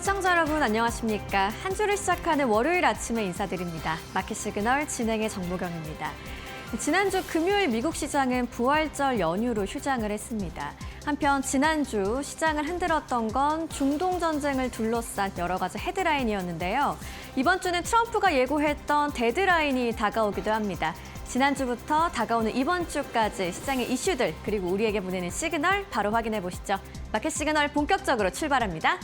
시청자 여러분 안녕하십니까? 한 주를 시작하는 월요일 아침에 인사드립니다. 마켓 시그널 진행의 정보경입니다. 지난주 금요일 미국 시장은 부활절 연휴로 휴장을 했습니다. 한편 지난주 시장을 흔들었던 건 중동 전쟁을 둘러싼 여러 가지 헤드라인이었는데요. 이번 주는 트럼프가 예고했던 데드라인이 다가오기도 합니다. 지난주부터 다가오는 이번 주까지 시장의 이슈들 그리고 우리에게 보내는 시그널 바로 확인해 보시죠. 마켓 시그널 본격적으로 출발합니다.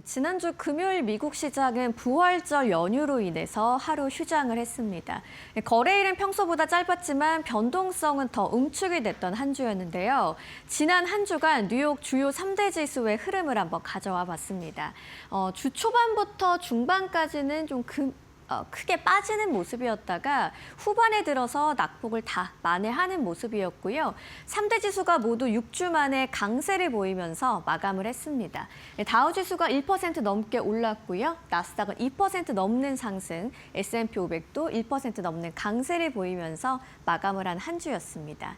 지난주 금요일 미국 시장은 부활절 연휴로 인해서 하루 휴장을 했습니다. 거래일은 평소보다 짧았지만 변동성은 더 응축이 됐던 한 주였는데요. 지난 한 주간 뉴욕 주요 3대 지수의 흐름을 한번 가져와 봤습니다. 주 초반부터 중반까지는 좀 크게 빠지는 모습이었다가 후반에 들어서 낙폭을 다 만회하는 모습이었고요. 3대 지수가 모두 6주 만에 강세를 보이면서 마감을 했습니다. 다우 지수가 1% 넘게 올랐고요. 나스닥은 2% 넘는 상승, S&P 500도 1% 넘는 강세를 보이면서 마감을 한 한 주였습니다.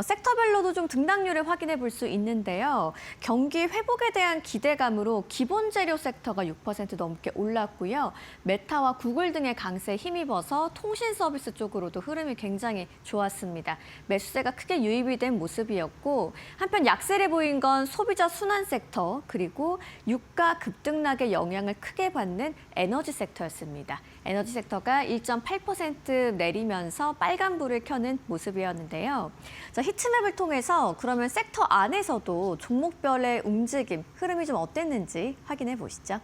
섹터별로도 좀 등락률을 확인해 볼 수 있는데요. 경기 회복에 대한 기대감으로 기본 재료 섹터가 6% 넘게 올랐고요. 메타와 구글 등의 강세에 힘입어서 통신 서비스 쪽으로도 흐름이 굉장히 좋았습니다. 매수세가 크게 유입이 된 모습이었고 한편 약세를 보인 건 소비자 순환 섹터 그리고 유가 급등락의 영향을 크게 받는 에너지 섹터였습니다. 에너지 섹터가 1.8% 내리면서 빨간불을 켜는 모습이었는데요. 자, 히트맵을 통해서 그러면 섹터 안에서도 종목별의 움직임, 흐름이 좀 어땠는지 확인해 보시죠.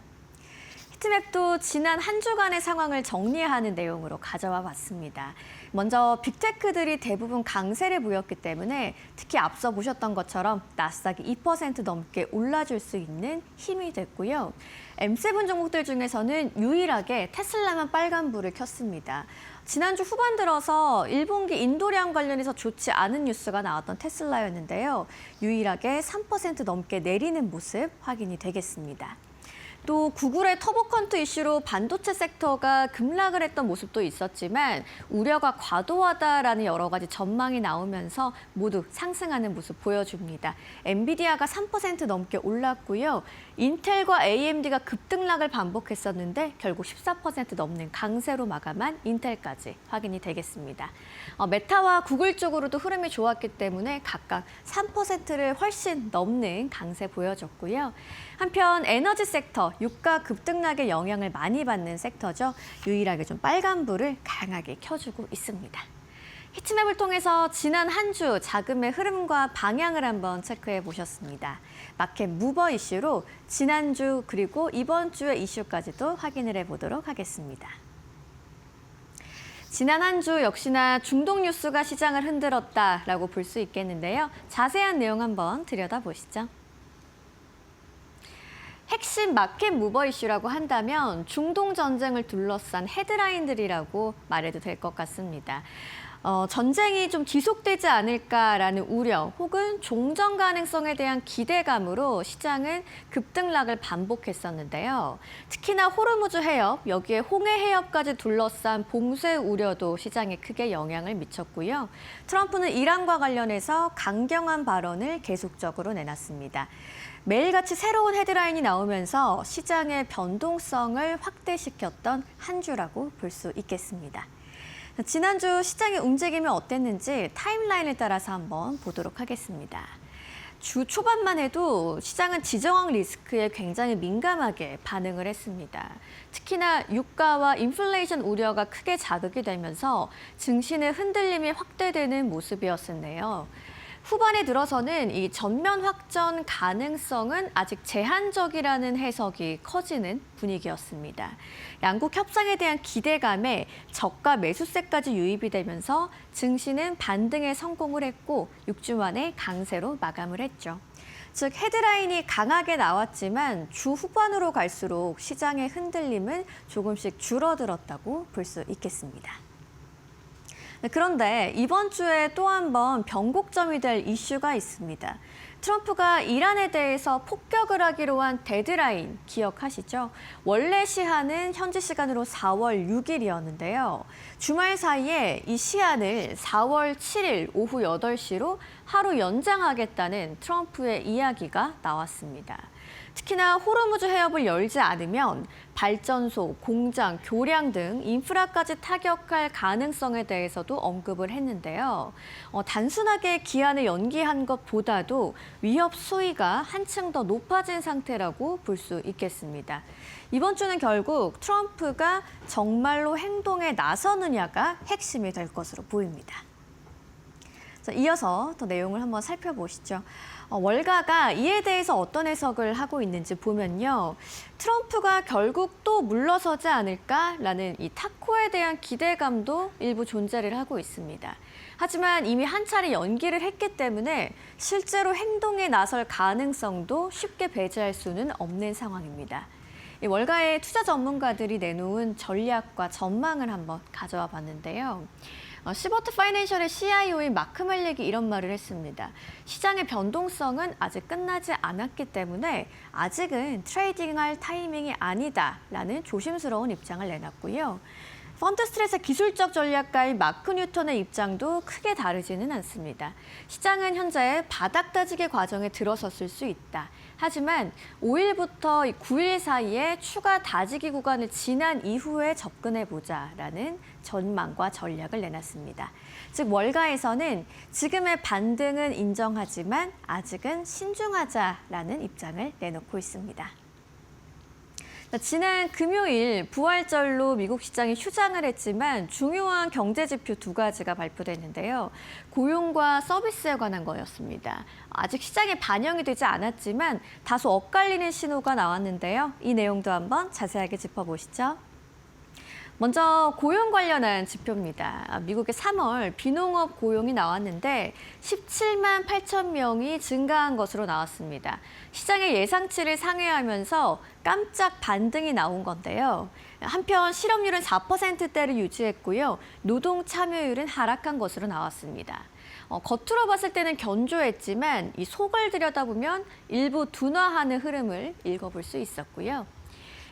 히트맵도 지난 한 주간의 상황을 정리하는 내용으로 가져와 봤습니다. 먼저 빅테크들이 대부분 강세를 보였기 때문에 특히 앞서 보셨던 것처럼 나스닥이 2% 넘게 올라줄 수 있는 힘이 됐고요. M7 종목들 중에서는 유일하게 테슬라만 빨간불을 켰습니다. 지난주 후반 들어서 1분기 인도량 관련해서 좋지 않은 뉴스가 나왔던 테슬라였는데요. 유일하게 3% 넘게 내리는 모습 확인이 되겠습니다. 또 구글의 터보컨트 이슈로 반도체 섹터가 급락을 했던 모습도 있었지만 우려가 과도하다라는 여러 가지 전망이 나오면서 모두 상승하는 모습 보여줍니다. 엔비디아가 3% 넘게 올랐고요. 인텔과 AMD가 급등락을 반복했었는데 결국 14% 넘는 강세로 마감한 인텔까지 확인이 되겠습니다. 메타와 구글 쪽으로도 흐름이 좋았기 때문에 각각 3%를 훨씬 넘는 강세 보여줬고요. 한편 에너지 섹터, 유가 급등락의 영향을 많이 받는 섹터죠. 유일하게 좀 빨간불을 강하게 켜주고 있습니다. 히트맵을 통해서 지난 한 주 자금의 흐름과 방향을 한번 체크해 보셨습니다. 마켓 무버 이슈로 지난주 그리고 이번 주의 이슈까지도 확인을 해보도록 하겠습니다. 지난 한 주 역시나 중동 뉴스가 시장을 흔들었다라고 볼 수 있겠는데요. 자세한 내용 한번 들여다보시죠. 핵심 마켓 무버 이슈라고 한다면 중동 전쟁을 둘러싼 헤드라인들이라고 말해도 될 것 같습니다. 전쟁이 좀 지속되지 않을까라는 우려 혹은 종전 가능성에 대한 기대감으로 시장은 급등락을 반복했었는데요. 특히나 호르무즈 해협, 여기에 홍해 해협까지 둘러싼 봉쇄 우려도 시장에 크게 영향을 미쳤고요. 트럼프는 이란과 관련해서 강경한 발언을 계속적으로 내놨습니다. 매일같이 새로운 헤드라인이 나오면서 시장의 변동성을 확대시켰던 한 주라고 볼 수 있겠습니다. 지난주 시장의 움직임이 어땠는지 타임라인을 따라서 한번 보도록 하겠습니다. 주 초반만 해도 시장은 지정학 리스크에 굉장히 민감하게 반응을 했습니다. 특히나 유가와 인플레이션 우려가 크게 자극이 되면서 증시의 흔들림이 확대되는 모습이었는데요. 후반에 들어서는 이 전면 확전 가능성은 아직 제한적이라는 해석이 커지는 분위기였습니다. 양국 협상에 대한 기대감에 저가 매수세까지 유입이 되면서 증시는 반등에 성공을 했고 6주 만에 강세로 마감을 했죠. 즉 헤드라인이 강하게 나왔지만 주 후반으로 갈수록 시장의 흔들림은 조금씩 줄어들었다고 볼 수 있겠습니다. 그런데 이번 주에 또 한 번 변곡점이 될 이슈가 있습니다. 트럼프가 이란에 대해서 폭격을 하기로 한 데드라인 기억하시죠? 원래 시한은 현지 시간으로 4월 6일이었는데요. 주말 사이에 이 시한을 4월 7일 오후 8시로 하루 연장하겠다는 트럼프의 이야기가 나왔습니다. 특히나 호르무즈 해협을 열지 않으면 발전소, 공장, 교량 등 인프라까지 타격할 가능성에 대해서도 언급을 했는데요. 단순하게 기한을 연기한 것보다도 위협 수위가 한층 더 높아진 상태라고 볼 수 있겠습니다. 이번 주는 결국 트럼프가 정말로 행동에 나서느냐가 핵심이 될 것으로 보입니다. 자, 이어서 더 내용을 한번 살펴보시죠. 월가가 이에 대해서 어떤 해석을 하고 있는지 보면요. 트럼프가 결국 또 물러서지 않을까라는 이 타코에 대한 기대감도 일부 존재를 하고 있습니다. 하지만 이미 한 차례 연기를 했기 때문에 실제로 행동에 나설 가능성도 쉽게 배제할 수는 없는 상황입니다. 이 월가의 투자 전문가들이 내놓은 전략과 전망을 한번 가져와 봤는데요. 시버트 파이낸셜의 CIO인 마크 멜릭이 이런 말을 했습니다. 시장의 변동성은 아직 끝나지 않았기 때문에 아직은 트레이딩할 타이밍이 아니다라는 조심스러운 입장을 내놨고요. 펀드스트레스 기술적 전략가인 마크 뉴턴의 입장도 크게 다르지는 않습니다. 시장은 현재 바닥 다지기 과정에 들어섰을 수 있다. 하지만 5일부터 9일 사이에 추가 다지기 구간을 지난 이후에 접근해보자라는 전망과 전략을 내놨습니다. 즉 월가에서는 지금의 반등은 인정하지만 아직은 신중하자라는 입장을 내놓고 있습니다. 지난 금요일 부활절로 미국 시장이 휴장을 했지만 중요한 경제 지표 두 가지가 발표됐는데요. 고용과 서비스에 관한 거였습니다. 아직 시장에 반영이 되지 않았지만 다소 엇갈리는 신호가 나왔는데요. 이 내용도 한번 자세하게 짚어보시죠. 먼저 고용 관련한 지표입니다. 미국의 3월 비농업 고용이 나왔는데 17만 8천 명이 증가한 것으로 나왔습니다. 시장의 예상치를 상회하면서 깜짝 반등이 나온 건데요. 한편 실업률은 4%대를 유지했고요. 노동 참여율은 하락한 것으로 나왔습니다. 겉으로 봤을 때는 견조했지만 이 속을 들여다보면 일부 둔화하는 흐름을 읽어볼 수 있었고요.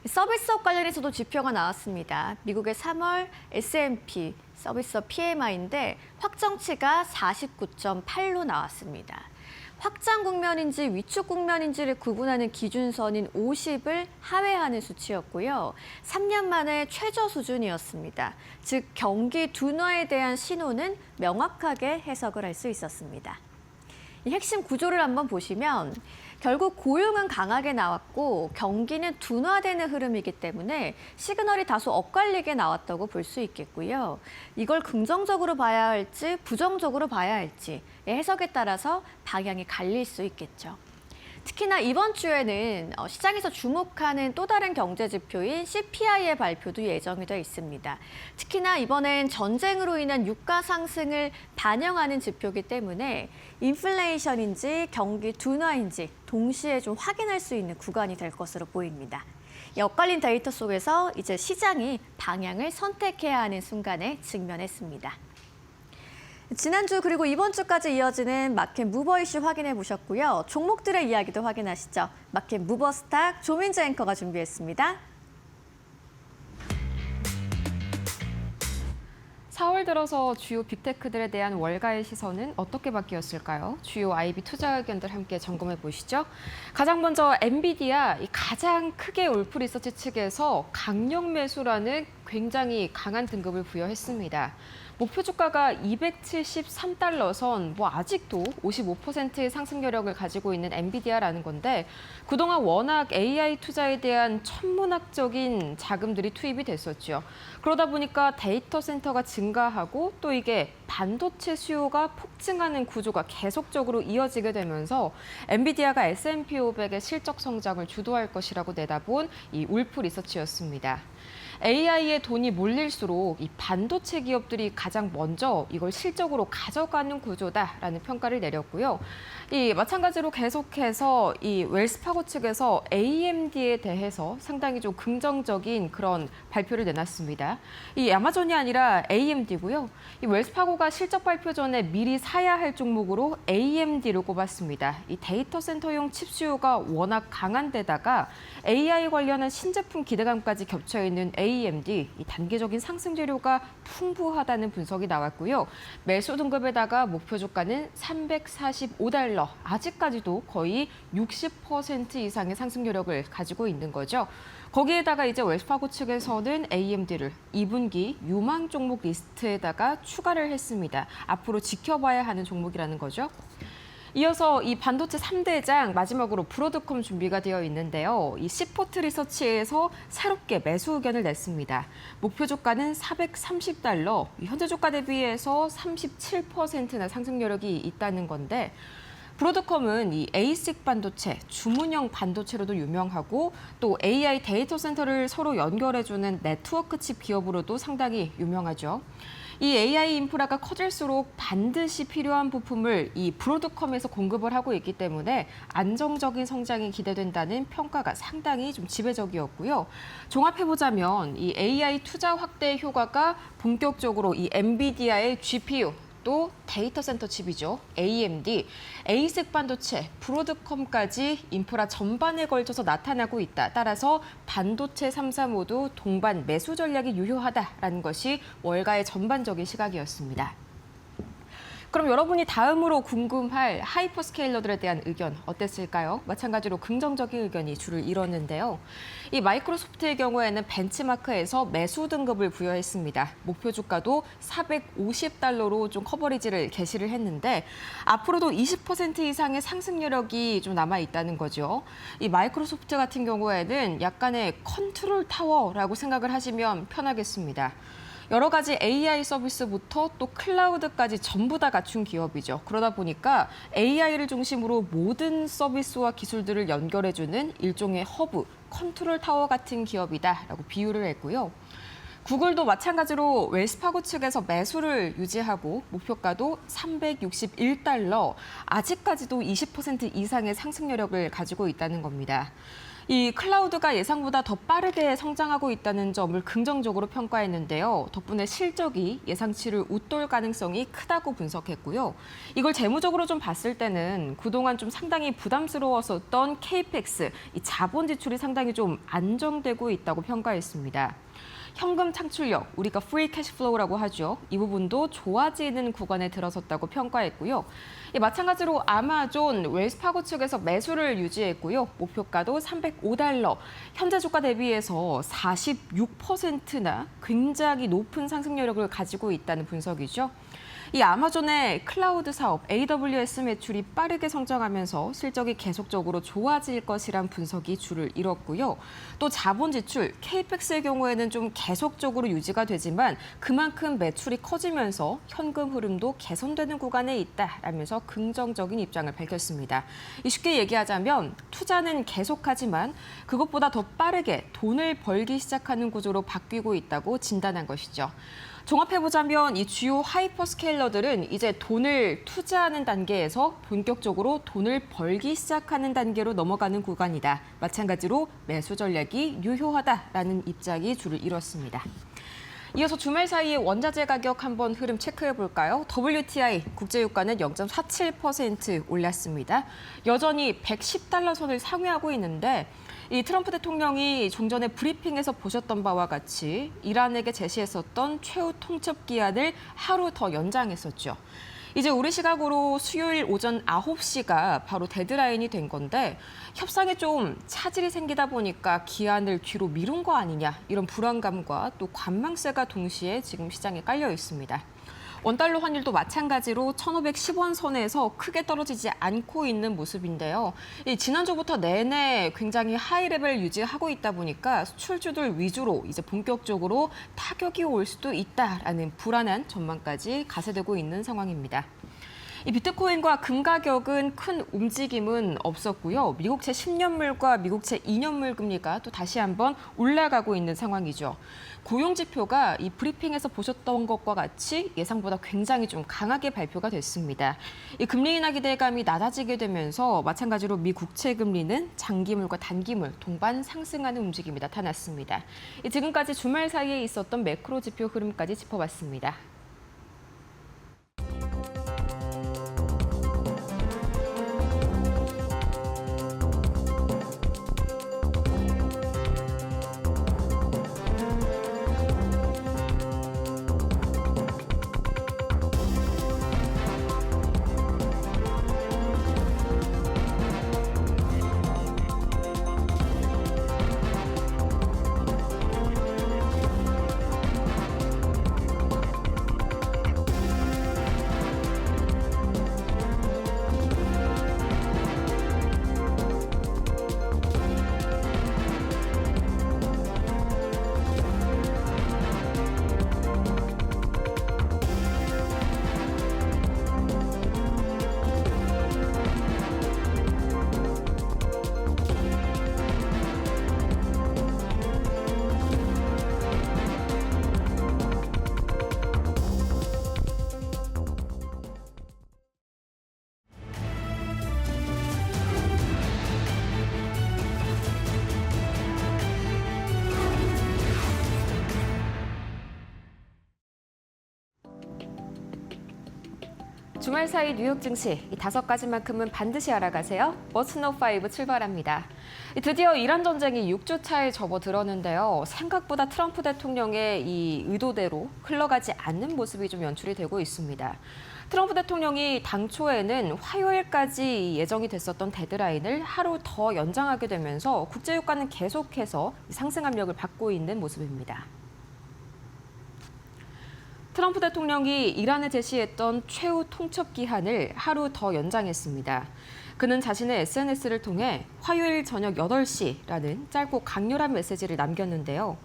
서비스업 관련해서도 지표가 나왔습니다. 미국의 3월 S&P 서비스업 PMI인데 확정치가 49.8로 나왔습니다. 확장 국면인지 위축 국면인지를 구분하는 기준선인 50을 하회하는 수치였고요. 3년 만에 최저 수준이었습니다. 즉 경기 둔화에 대한 신호는 명확하게 해석을 할 수 있었습니다. 이 핵심 구조를 한번 보시면 결국 고용은 강하게 나왔고 경기는 둔화되는 흐름이기 때문에 시그널이 다소 엇갈리게 나왔다고 볼 수 있겠고요. 이걸 긍정적으로 봐야 할지 부정적으로 봐야 할지 해석에 따라서 방향이 갈릴 수 있겠죠. 특히나 이번 주에는 시장에서 주목하는 또 다른 경제 지표인 CPI의 발표도 예정이 돼 있습니다. 특히나 이번엔 전쟁으로 인한 유가 상승을 반영하는 지표이기 때문에 인플레이션인지 경기 둔화인지 동시에 좀 확인할 수 있는 구간이 될 것으로 보입니다. 이 엇갈린 데이터 속에서 이제 시장이 방향을 선택해야 하는 순간에 직면했습니다. 지난주 그리고 이번 주까지 이어지는 마켓 무버 이슈 확인해 보셨고요. 종목들의 이야기도 확인하시죠. 마켓 무버 스탁 조민재 앵커가 준비했습니다. 4월 들어서 주요 빅테크들에 대한 월가의 시선은 어떻게 바뀌었을까요? 주요 IB 투자 의견들 함께 점검해 보시죠. 가장 먼저 엔비디아 가장 크게 울프 리서치 측에서 강력 매수라는 굉장히 강한 등급을 부여했습니다. 목표 주가가 273달러 선, 아직도 55%의 상승 여력을 가지고 있는 엔비디아라는 건데 그동안 워낙 AI 투자에 대한 천문학적인 자금들이 투입이 됐었죠. 그러다 보니까 데이터 센터가 증가하고 또 이게 반도체 수요가 폭증하는 구조가 계속적으로 이어지게 되면서 엔비디아가 S&P 500의 실적 성장을 주도할 것이라고 내다본 이 울프 리서치였습니다. AI에 돈이 몰릴수록 이 반도체 기업들이 가장 먼저 이걸 실적으로 가져가는 구조다라는 평가를 내렸고요. 마찬가지로 계속해서 이 웰스파고 측에서 AMD에 대해서 상당히 좀 긍정적인 그런 발표를 내놨습니다. 이 아마존이 아니라 AMD고요. 이 웰스파고가 실적 발표 전에 미리 사야 할 종목으로 AMD를 꼽았습니다. 이 데이터 센터용 칩 수요가 워낙 강한 데다가 AI 관련한 신제품 기대감까지 겹쳐 있는 AMD, 이 단기적인 상승 재료가 풍부하다는 분석이 나왔고요. 매수 등급에다가 목표 주가는 345달러, 아직까지도 거의 60% 이상의 상승 여력을 가지고 있는 거죠. 거기에다가 이제 웰스파고 측에서는 AMD를 2분기 유망 종목 리스트에다가 추가를 했습니다. 앞으로 지켜봐야 하는 종목이라는 거죠. 이어서 이 반도체 3대장 마지막으로 브로드컴 준비가 되어 있는데요. 이 시포트 리서치에서 새롭게 매수 의견을 냈습니다. 목표 주가는 430달러, 현재 주가 대비해서 37%나 상승 여력이 있다는 건데 브로드컴은 이 ASIC 반도체, 주문형 반도체로도 유명하고 또 AI 데이터 센터를 서로 연결해주는 네트워크 칩 기업으로도 상당히 유명하죠. 이 AI 인프라가 커질수록 반드시 필요한 부품을 이 브로드컴에서 공급을 하고 있기 때문에 안정적인 성장이 기대된다는 평가가 상당히 좀 지배적이었고요. 종합해보자면 이 AI 투자 확대의 효과가 본격적으로 이 엔비디아의 GPU, 또 데이터 센터 칩이죠. AMD, ASIC 반도체, 브로드컴까지 인프라 전반에 걸쳐서 나타나고 있다. 따라서 반도체 3사 모두 동반 매수 전략이 유효하다라는 것이 월가의 전반적인 시각이었습니다. 그럼 여러분이 다음으로 궁금할 하이퍼스케일러들에 대한 의견 어땠을까요? 마찬가지로 긍정적인 의견이 줄을 이뤘는데요. 이 마이크로소프트의 경우에는 벤치마크에서 매수 등급을 부여했습니다. 목표 주가도 450달러로 좀 커버리지를 게시를 했는데 앞으로도 20% 이상의 상승 여력이 좀 남아 있다는 거죠. 이 마이크로소프트 같은 경우에는 약간의 컨트롤 타워라고 생각을 하시면 편하겠습니다. 여러 가지 AI 서비스부터 또 클라우드까지 전부 다 갖춘 기업이죠. 그러다 보니까 AI를 중심으로 모든 서비스와 기술들을 연결해주는 일종의 허브, 컨트롤 타워 같은 기업이다라고 비유를 했고요. 구글도 마찬가지로 웰스파고 측에서 매수를 유지하고 목표가도 361달러, 아직까지도 20% 이상의 상승 여력을 가지고 있다는 겁니다. 이 클라우드가 예상보다 더 빠르게 성장하고 있다는 점을 긍정적으로 평가했는데요. 덕분에 실적이 예상치를 웃돌 가능성이 크다고 분석했고요. 이걸 재무적으로 좀 봤을 때는 그동안 좀 상당히 부담스러웠었던 KPX, 이 자본 지출이 상당히 좀 안정되고 있다고 평가했습니다. 현금 창출력, 우리가 free cash flow라고 하죠. 이 부분도 좋아지는 구간에 들어섰다고 평가했고요. 마찬가지로 아마존, 웰스파고 측에서 매수를 유지했고요. 목표가도 305달러, 현재 주가 대비해서 46%나 굉장히 높은 상승 여력을 가지고 있다는 분석이죠. 이 아마존의 클라우드 사업 AWS 매출이 빠르게 성장하면서 실적이 계속적으로 좋아질 것이란 분석이 줄을 이뤘고요. 또 자본 지출, KPX의 경우에는 좀 계속적으로 유지가 되지만 그만큼 매출이 커지면서 현금 흐름도 개선되는 구간에 있다라면서 긍정적인 입장을 밝혔습니다. 쉽게 얘기하자면 투자는 계속하지만 그것보다 더 빠르게 돈을 벌기 시작하는 구조로 바뀌고 있다고 진단한 것이죠. 종합해보자면 이 주요 하이퍼스케일러들은 이제 돈을 투자하는 단계에서 본격적으로 돈을 벌기 시작하는 단계로 넘어가는 구간이다. 마찬가지로 매수 전략이 유효하다라는 입장이 줄을 이뤘습니다. 이어서 주말 사이에 원자재 가격 한번 흐름 체크해 볼까요? WTI 국제유가는 0.47% 올랐습니다. 여전히 110달러 선을 상회하고 있는데 이 트럼프 대통령이 종전에 브리핑에서 보셨던 바와 같이 이란에게 제시했었던 최후 통첩 기한을 하루 더 연장했었죠. 이제 우리 시각으로 수요일 오전 9시가 바로 데드라인이 된 건데 협상에 좀 차질이 생기다 보니까 기한을 뒤로 미룬 거 아니냐 이런 불안감과 또 관망세가 동시에 지금 시장에 깔려 있습니다. 원달러 환율도 마찬가지로 1,510원 선에서 크게 떨어지지 않고 있는 모습인데요. 지난주부터 내내 굉장히 하이 레벨 유지하고 있다 보니까 수출주들 위주로 이제 본격적으로 타격이 올 수도 있다라는 불안한 전망까지 가세되고 있는 상황입니다. 이 비트코인과 금 가격은 큰 움직임은 없었고요. 미국채 10년물과 미국채 2년물 금리가 또 다시 한번 올라가고 있는 상황이죠. 고용 지표가 이 브리핑에서 보셨던 것과 같이 예상보다 굉장히 좀 강하게 발표가 됐습니다. 이 금리 인하 기대감이 낮아지게 되면서 마찬가지로 미 국채 금리는 장기물과 단기물 동반 상승하는 움직임이 나타났습니다. 지금까지 주말 사이에 있었던 매크로 지표 흐름까지 짚어봤습니다. 주말 사이 뉴욕 증시 이 5가지만큼은 반드시 알아가세요. 머스노 5 출발합니다. 드디어 이란 전쟁이 6주 차에 접어들었는데요. 생각보다 트럼프 대통령의 이 의도대로 흘러가지 않는 모습이 좀 연출이 되고 있습니다. 트럼프 대통령이 당초에는 화요일까지 예정이 됐었던 데드라인을 하루 더 연장하게 되면서 국제유가는 계속해서 상승 압력을 받고 있는 모습입니다. 트럼프 대통령이 이란에 제시했던 최후 통첩 기한을 하루 더 연장했습니다. 그는 자신의 SNS를 통해 화요일 저녁 8시라는 짧고 강렬한 메시지를 남겼는데요.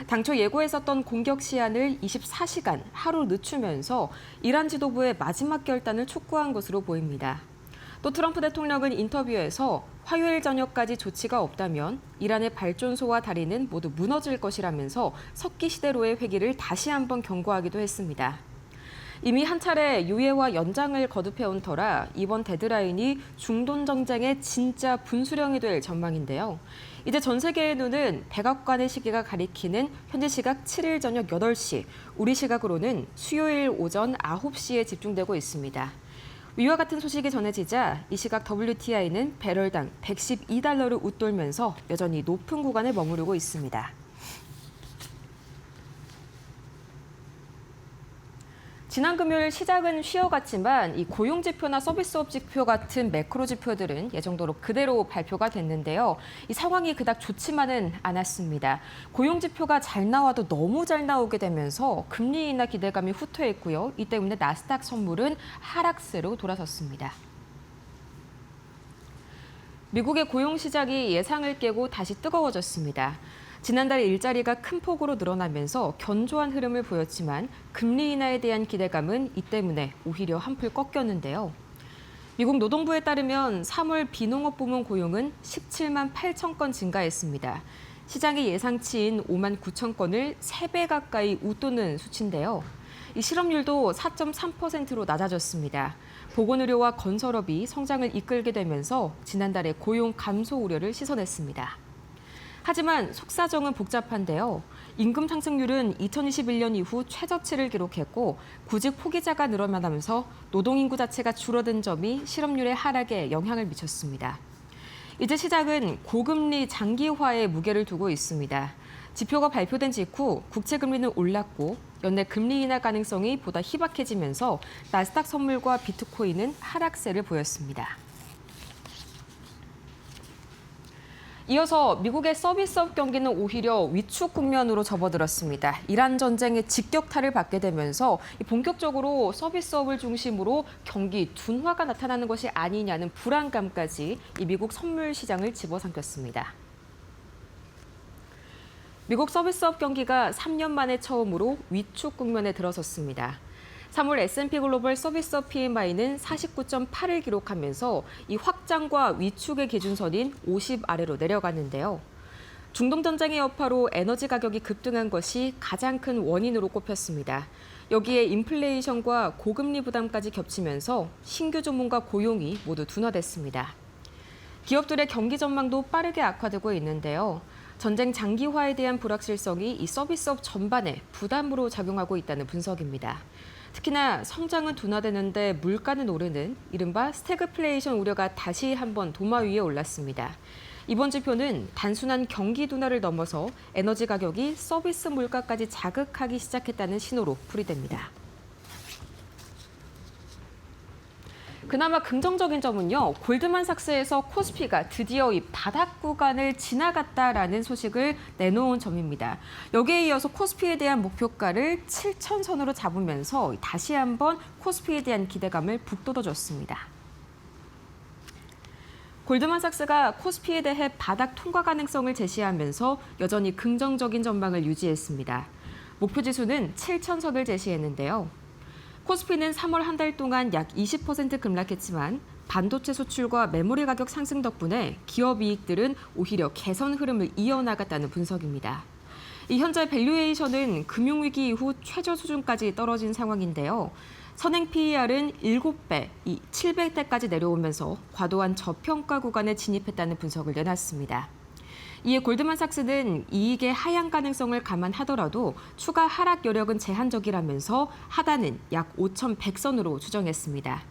당초 예고했었던 공격 시한을 24시간 하루 늦추면서 이란 지도부의 마지막 결단을 촉구한 것으로 보입니다. 또 트럼프 대통령은 인터뷰에서 화요일 저녁까지 조치가 없다면 이란의 발전소와 다리는 모두 무너질 것이라면서 석기 시대로의 회귀를 다시 한번 경고하기도 했습니다. 이미 한 차례 유예와 연장을 거듭해온 터라 이번 데드라인이 중동 정쟁의 진짜 분수령이 될 전망인데요. 이제 전 세계의 눈은 백악관의 시기가 가리키는 현지 시각 7일 저녁 8시, 우리 시각으로는 수요일 오전 9시에 집중되고 있습니다. 위와 같은 소식이 전해지자 이 시각 WTI는 배럴당 112달러를 웃돌면서 여전히 높은 구간에 머무르고 있습니다. 지난 금요일 시작은 쉬어갔지만 이 고용지표나 서비스업 지표 같은 매크로 지표들은 예정대로 그대로 발표가 됐는데요. 이 상황이 그닥 좋지만은 않았습니다. 고용지표가 잘 나와도 너무 잘 나오게 되면서 금리 인하 기대감이 후퇴했고요. 이 때문에 나스닥 선물은 하락세로 돌아섰습니다. 미국의 고용 시장이 예상을 깨고 다시 뜨거워졌습니다. 지난달 일자리가 큰 폭으로 늘어나면서 견조한 흐름을 보였지만 금리 인하에 대한 기대감은 이 때문에 오히려 한풀 꺾였는데요. 미국 노동부에 따르면 3월 비농업 부문 고용은 17만 8천 건 증가했습니다. 시장의 예상치인 5만 9천 건을 3배 가까이 웃도는 수치인데요. 이 실업률도 4.3%로 낮아졌습니다. 보건의료와 건설업이 성장을 이끌게 되면서 지난달에 고용 감소 우려를 씻어냈습니다. 하지만 속사정은 복잡한데요. 임금 상승률은 2021년 이후 최저치를 기록했고 구직 포기자가 늘어나면서 노동인구 자체가 줄어든 점이 실업률의 하락에 영향을 미쳤습니다. 이제 시장은 고금리 장기화에 무게를 두고 있습니다. 지표가 발표된 직후 국채금리는 올랐고 연내 금리 인하 가능성이 보다 희박해지면서 나스닥 선물과 비트코인은 하락세를 보였습니다. 이어서 미국의 서비스업 경기는 오히려 위축 국면으로 접어들었습니다. 이란 전쟁의 직격탄을 받게 되면서 본격적으로 서비스업을 중심으로 경기 둔화가 나타나는 것이 아니냐는 불안감까지 이 미국 선물 시장을 집어삼켰습니다. 미국 서비스업 경기가 3년 만에 처음으로 위축 국면에 들어섰습니다. 3월 S&P 글로벌 서비스업 PMI는 49.8을 기록하면서 이 확장과 위축의 기준선인 50 아래로 내려갔는데요. 중동 전쟁의 여파로 에너지 가격이 급등한 것이 가장 큰 원인으로 꼽혔습니다. 여기에 인플레이션과 고금리 부담까지 겹치면서 신규 주문과 고용이 모두 둔화됐습니다. 기업들의 경기 전망도 빠르게 악화되고 있는데요. 전쟁 장기화에 대한 불확실성이 이 서비스업 전반에 부담으로 작용하고 있다는 분석입니다. 특히나 성장은 둔화되는데 물가는 오르는 이른바 스태그플레이션 우려가 다시 한번 도마 위에 올랐습니다. 이번 지표는 단순한 경기 둔화를 넘어서 에너지 가격이 서비스 물가까지 자극하기 시작했다는 신호로 풀이됩니다. 그나마 긍정적인 점은요, 골드만삭스에서 코스피가 드디어 이 바닥 구간을 지나갔다라는 소식을 내놓은 점입니다. 여기에 이어서 코스피에 대한 목표가를 7,000선으로 잡으면서 다시 한번 코스피에 대한 기대감을 북돋아줬습니다. 골드만삭스가 코스피에 대해 바닥 통과 가능성을 제시하면서 여전히 긍정적인 전망을 유지했습니다. 목표 지수는 7,000선을 제시했는데요. 코스피는 3월 한 달 동안 약 20% 급락했지만 반도체 수출과 메모리 가격 상승 덕분에 기업 이익들은 오히려 개선 흐름을 이어나갔다는 분석입니다. 이 현재 밸류에이션은 금융위기 이후 최저 수준까지 떨어진 상황인데요. 선행 PER은 7배, 700대까지 내려오면서 과도한 저평가 구간에 진입했다는 분석을 내놨습니다. 이에 골드만삭스는 이익의 하향 가능성을 감안하더라도 추가 하락 여력은 제한적이라면서 하단은 약 5,100선으로 추정했습니다.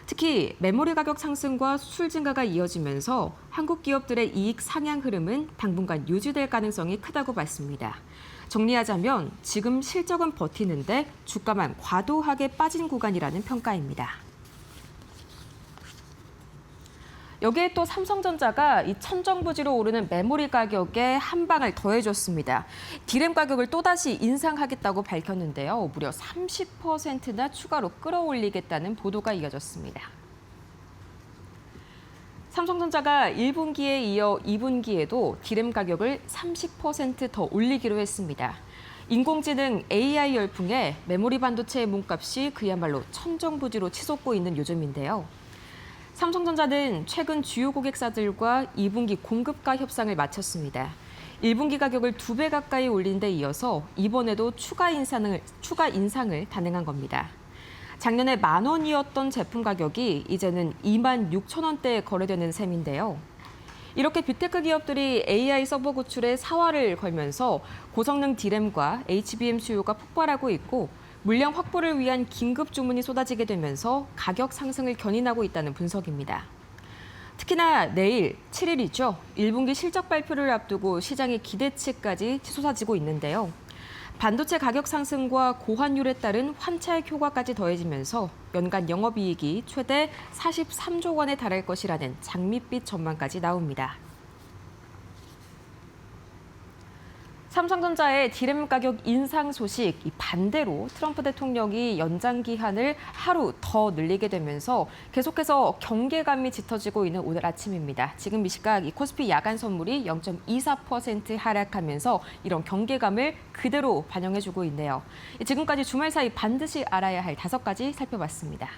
특히 메모리 가격 상승과 수출 증가가 이어지면서 한국 기업들의 이익 상향 흐름은 당분간 유지될 가능성이 크다고 봤습니다. 정리하자면 지금 실적은 버티는데 주가만 과도하게 빠진 구간이라는 평가입니다. 여기에 또 삼성전자가 이 천정부지로 오르는 메모리 가격에 한 방을 더해줬습니다. 디램 가격을 또다시 인상하겠다고 밝혔는데요. 무려 30%나 추가로 끌어올리겠다는 보도가 이어졌습니다. 삼성전자가 1분기에 이어 2분기에도 디램 가격을 30% 더 올리기로 했습니다. 인공지능 AI 열풍에 메모리 반도체의 몸값이 그야말로 천정부지로 치솟고 있는 요즘인데요. 삼성전자는 최근 주요 고객사들과 2분기 공급가 협상을 마쳤습니다. 1분기 가격을 2배 가까이 올린 데 이어서 이번에도 추가 인상을 단행한 겁니다. 작년에 10,000원이었던 제품 가격이 이제는 26,000원대에 거래되는 셈인데요. 이렇게 빅테크 기업들이 AI 서버 구출에 사활을 걸면서 고성능 디램과 HBM 수요가 폭발하고 있고 물량 확보를 위한 긴급 주문이 쏟아지게 되면서 가격 상승을 견인하고 있다는 분석입니다. 특히나 내일 7일이죠. 1분기 실적 발표를 앞두고 시장의 기대치까지 치솟아지고 있는데요. 반도체 가격 상승과 고환율에 따른 환차익 효과까지 더해지면서 연간 영업이익이 최대 43조 원에 달할 것이라는 장밋빛 전망까지 나옵니다. 삼성전자의 디램 가격 인상 소식, 반대로 트럼프 대통령이 연장 기한을 하루 더 늘리게 되면서 계속해서 경계감이 짙어지고 있는 오늘 아침입니다. 지금 이 시각 이 코스피 야간 선물이 0.24% 하락하면서 이런 경계감을 그대로 반영해주고 있네요. 지금까지 주말 사이 반드시 알아야 할 5가지 살펴봤습니다.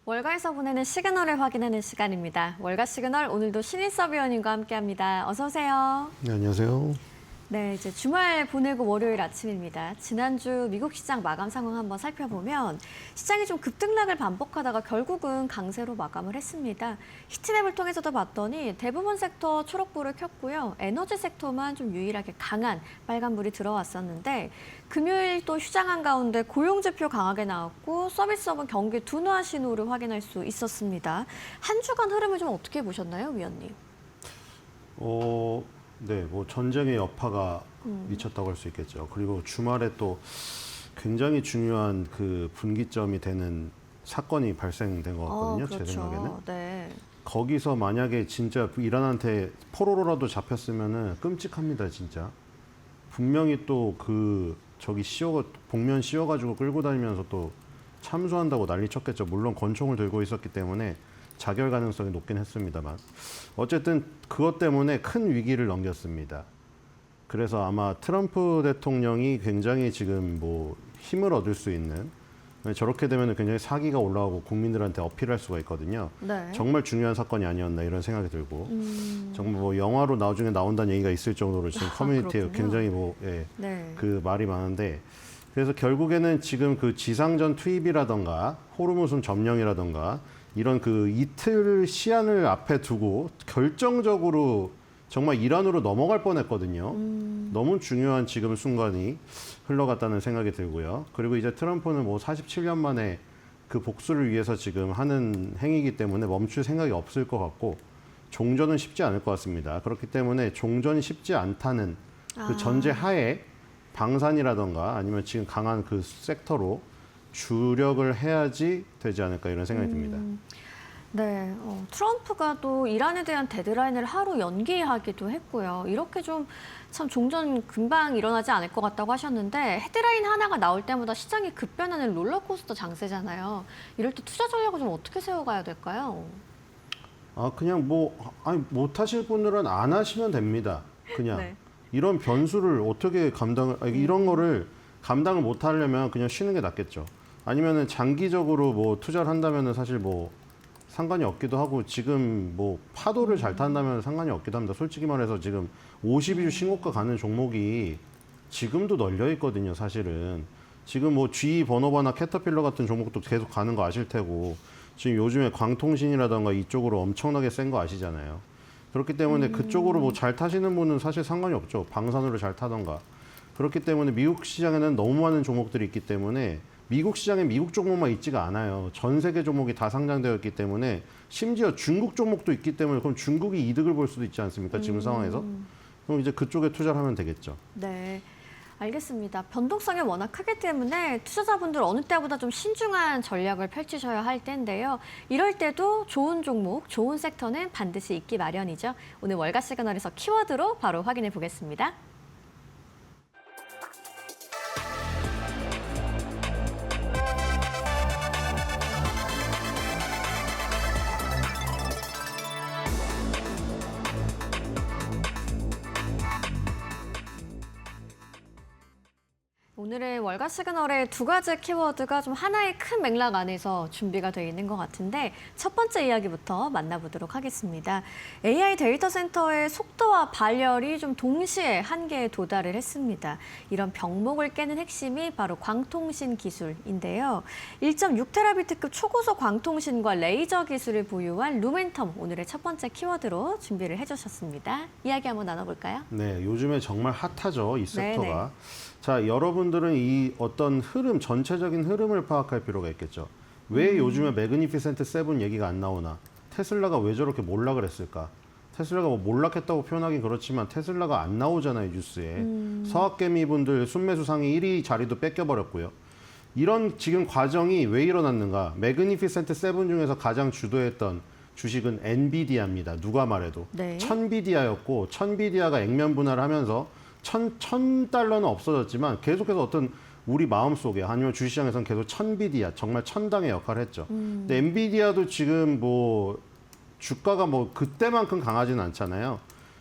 월가에서 보내는 시그널을 확인하는 시간입니다. 월가 시그널 오늘도 신일섭 위원님과 함께합니다. 어서 오세요. 네, 안녕하세요. 네, 이제 주말 보내고 월요일 아침입니다. 지난주 미국 시장 마감 상황 한번 살펴보면 시장이 좀 급등락을 반복하다가 결국은 강세로 마감을 했습니다. 히트맵을 통해서도 봤더니 대부분 섹터 초록불을 켰고요. 에너지 섹터만 좀 유일하게 강한 빨간불이 들어왔었는데 금요일 또 휴장한 가운데 고용지표 강하게 나왔고 서비스업은 경기 둔화 신호를 확인할 수 있었습니다. 한 주간 흐름을 좀 어떻게 보셨나요, 위원님? 네, 뭐 전쟁의 여파가 미쳤다고 할 수 있겠죠. 그리고 주말에 또 굉장히 중요한 그 분기점이 되는 사건이 발생된 것 같거든요. 그렇죠. 제 생각에는. 네. 거기서 만약에 진짜 이란한테 포로로라도 잡혔으면은 끔찍합니다, 진짜. 분명히 또 그 저기 복면 씌워가지고 끌고 다니면서 또 참수한다고 난리 쳤겠죠. 물론 권총을 들고 있었기 때문에 자결 가능성이 높긴 했습니다만 어쨌든 그것 때문에 큰 위기를 넘겼습니다. 그래서 아마 트럼프 대통령이 굉장히 지금 뭐 힘을 얻을 수 있는 저렇게 되면 굉장히 사기가 올라오고 국민들한테 어필할 수가 있거든요. 네. 정말 중요한 사건이 아니었나 이런 생각이 들고 정말 뭐 영화로 나중에 나온다는 얘기가 있을 정도로 지금 커뮤니티에 그렇군요. 굉장히 네. 그 말이 많은데 그래서 결국에는 지금 그 지상전 투입이라던가 호르무즈 점령이라던가 이런 그 이틀 시한을 앞에 두고 결정적으로 정말 이란으로 넘어갈 뻔했거든요. 너무 중요한 지금 순간이 흘러갔다는 생각이 들고요. 그리고 이제 트럼프는 뭐 47년 만에 그 복수를 위해서 지금 하는 행위이기 때문에 멈출 생각이 없을 것 같고 종전은 쉽지 않을 것 같습니다. 그렇기 때문에 종전이 쉽지 않다는 그 전제 하에 방산이라던가 아니면 지금 강한 그 섹터로 주력을 해야지 되지 않을까 이런 생각이 듭니다. 네, 트럼프가 또 이란에 대한 데드라인을 하루 연기하기도 했고요. 이렇게 좀 참 종전 금방 일어나지 않을 것 같다고 하셨는데 헤드라인 하나가 나올 때마다 시장이 급변하는 롤러코스터 장세잖아요. 이럴 때 투자 전략을 좀 어떻게 세워가야 될까요? 그냥 못 하실 분들은 안 하시면 됩니다. 그냥 네. 이런 변수를 어떻게 이런 거를 감당을 못 하려면 그냥 쉬는 게 낫겠죠. 아니면은 장기적으로 뭐 투자를 한다면은 사실 뭐 상관이 없기도 하고 지금 뭐 파도를 잘 탄다면 상관이 없기도 합니다. 솔직히 말해서 지금 52주 신고가 가는 종목이 지금도 널려 있거든요, 사실은. 지금 뭐 GE 버너바나 캐터필러 같은 종목도 계속 가는 거 아실 테고 지금 요즘에 광통신이라던가 이쪽으로 엄청나게 센 거 아시잖아요. 그렇기 때문에 그쪽으로 뭐 잘 타시는 분은 사실 상관이 없죠. 방산으로 잘 타던가. 그렇기 때문에 미국 시장에는 너무 많은 종목들이 있기 때문에 미국 시장에 미국 종목만 있지가 않아요. 전 세계 종목이 다 상장되어 있기 때문에 심지어 중국 종목도 있기 때문에 그럼 중국이 이득을 볼 수도 있지 않습니까? 지금 상황에서. 그럼 이제 그쪽에 투자를 하면 되겠죠. 네, 알겠습니다. 변동성이 워낙 크기 때문에 투자자분들 어느 때보다 좀 신중한 전략을 펼치셔야 할 텐데요. 이럴 때도 좋은 종목, 좋은 섹터는 반드시 있기 마련이죠. 오늘 월가 시그널에서 키워드로 바로 확인해 보겠습니다. 오늘의 월가 시그널의 두 가지 키워드가 좀 하나의 큰 맥락 안에서 준비가 되어 있는 것 같은데 첫 번째 이야기부터 만나보도록 하겠습니다. AI 데이터 센터의 속도와 발열이 좀 동시에 한계에 도달을 했습니다. 이런 병목을 깨는 핵심이 바로 광통신 기술인데요. 1.6테라비트급 초고속 광통신과 레이저 기술을 보유한 루멘텀 오늘의 첫 번째 키워드로 준비를 해주셨습니다. 이야기 한번 나눠볼까요? 네, 요즘에 정말 핫하죠, 이 섹터가. 네네. 자, 여러분들은 이 어떤 흐름, 전체적인 흐름을 파악할 필요가 있겠죠. 왜 요즘에 매그니피센트 7 얘기가 안 나오나? 테슬라가 왜 저렇게 몰락을 했을까? 테슬라가 뭐 몰락했다고 표현하긴 그렇지만 테슬라가 안 나오잖아요, 뉴스에. 서학개미분들 순매수 상위 1위 자리도 뺏겨버렸고요. 이런 지금 과정이 왜 일어났는가? 매그니피센트 7 중에서 가장 주도했던 주식은 엔비디아입니다. 누가 말해도. 네. 천비디아였고 천비디아가 액면 분할을 하면서 $1,000는 없어졌지만 계속해서 어떤 우리 마음속에 아니면 주식시장에서는 계속 천비디아 정말 천당의 역할을 했죠. 근데 엔비디아도 지금 뭐 주가가 뭐 그때만큼 강하지는 않잖아요.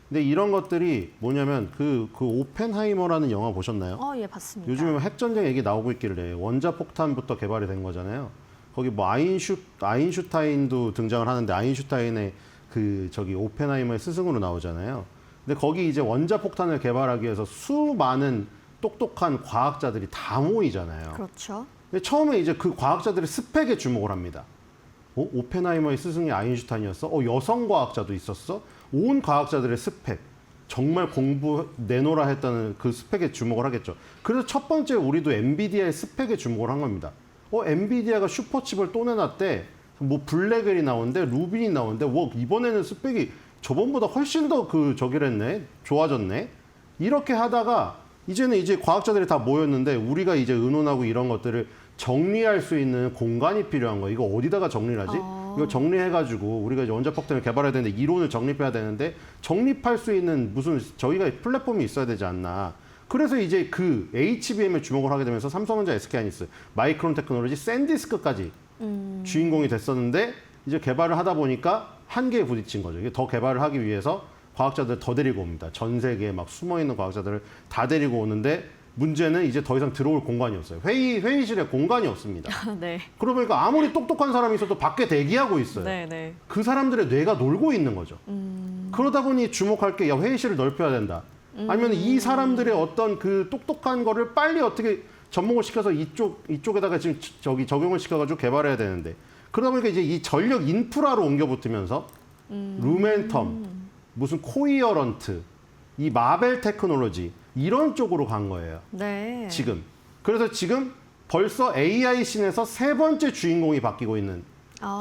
근데 이런 것들이 뭐냐면 그 오펜하이머라는 영화 보셨나요? 예, 봤습니다. 요즘에 핵전쟁 얘기 나오고 있길래 원자폭탄부터 개발이 된 거잖아요. 거기 뭐 아인슈타인도 등장을 하는데 아인슈타인의 그 저기 오펜하이머의 스승으로 나오잖아요. 근데 거기 이제 원자폭탄을 개발하기 위해서 수많은 똑똑한 과학자들이 다 모이잖아요. 그렇죠. 근데 처음에 이제 그 과학자들의 스펙에 주목을 합니다. 오펜하이머의 스승이 아인슈타인이었어? 여성 과학자도 있었어? 온 과학자들의 스펙. 정말 공부 내놓으라 했다는 그 스펙에 주목을 하겠죠. 그래서 첫 번째 우리도 엔비디아의 스펙에 주목을 한 겁니다. 엔비디아가 슈퍼칩을 또 내놨대. 뭐 블랙웰이 나오는데 루빈이 나오는데 이번에는 스펙이 저번보다 훨씬 더 저기랬네. 좋아졌네. 이렇게 하다가 이제는 이제 과학자들이 다 모였는데 우리가 이제 의논하고 이런 것들을 정리할 수 있는 공간이 필요한 거예요. 이거 어디다가 정리를 하지? 이거 정리해가지고 우리가 이제 원자폭탄을 개발해야 되는데 이론을 정립해야 되는데 정립할 수 있는 무슨 저희가 플랫폼이 있어야 되지 않나. 그래서 이제 그 HBM에 주목을 하게 되면서 삼성전자, SK하이닉스, 마이크론 테크놀로지, 샌디스크까지 주인공이 됐었는데 이제 개발을 하다 보니까 한계에 부딪힌 거죠. 이게 더 개발을 하기 위해서 과학자들 더 데리고 옵니다. 전 세계에 막 숨어있는 과학자들을 다 데리고 오는데 문제는 이제 더 이상 들어올 공간이 없어요. 회의실에 공간이 없습니다. 네. 그러고 보니까 아무리 똑똑한 사람이 있어도 밖에 대기하고 있어요. 네. 그 사람들의 뇌가 놀고 있는 거죠. 그러다 보니 주목할 게 회의실을 넓혀야 된다. 아니면 이 사람들의 어떤 그 똑똑한 거를 빨리 어떻게 접목을 시켜서 이쪽에다가 지금 적용을 시켜가지고 개발해야 되는데 그러다 보니까 이제 이 전력 인프라로 옮겨 붙으면서 루멘텀, 무슨 코이어런트, 이 마벨 테크놀로지 이런 쪽으로 간 거예요. 네. 지금. 그래서 지금 벌써 AI 씬에서 세 번째 주인공이 바뀌고 있는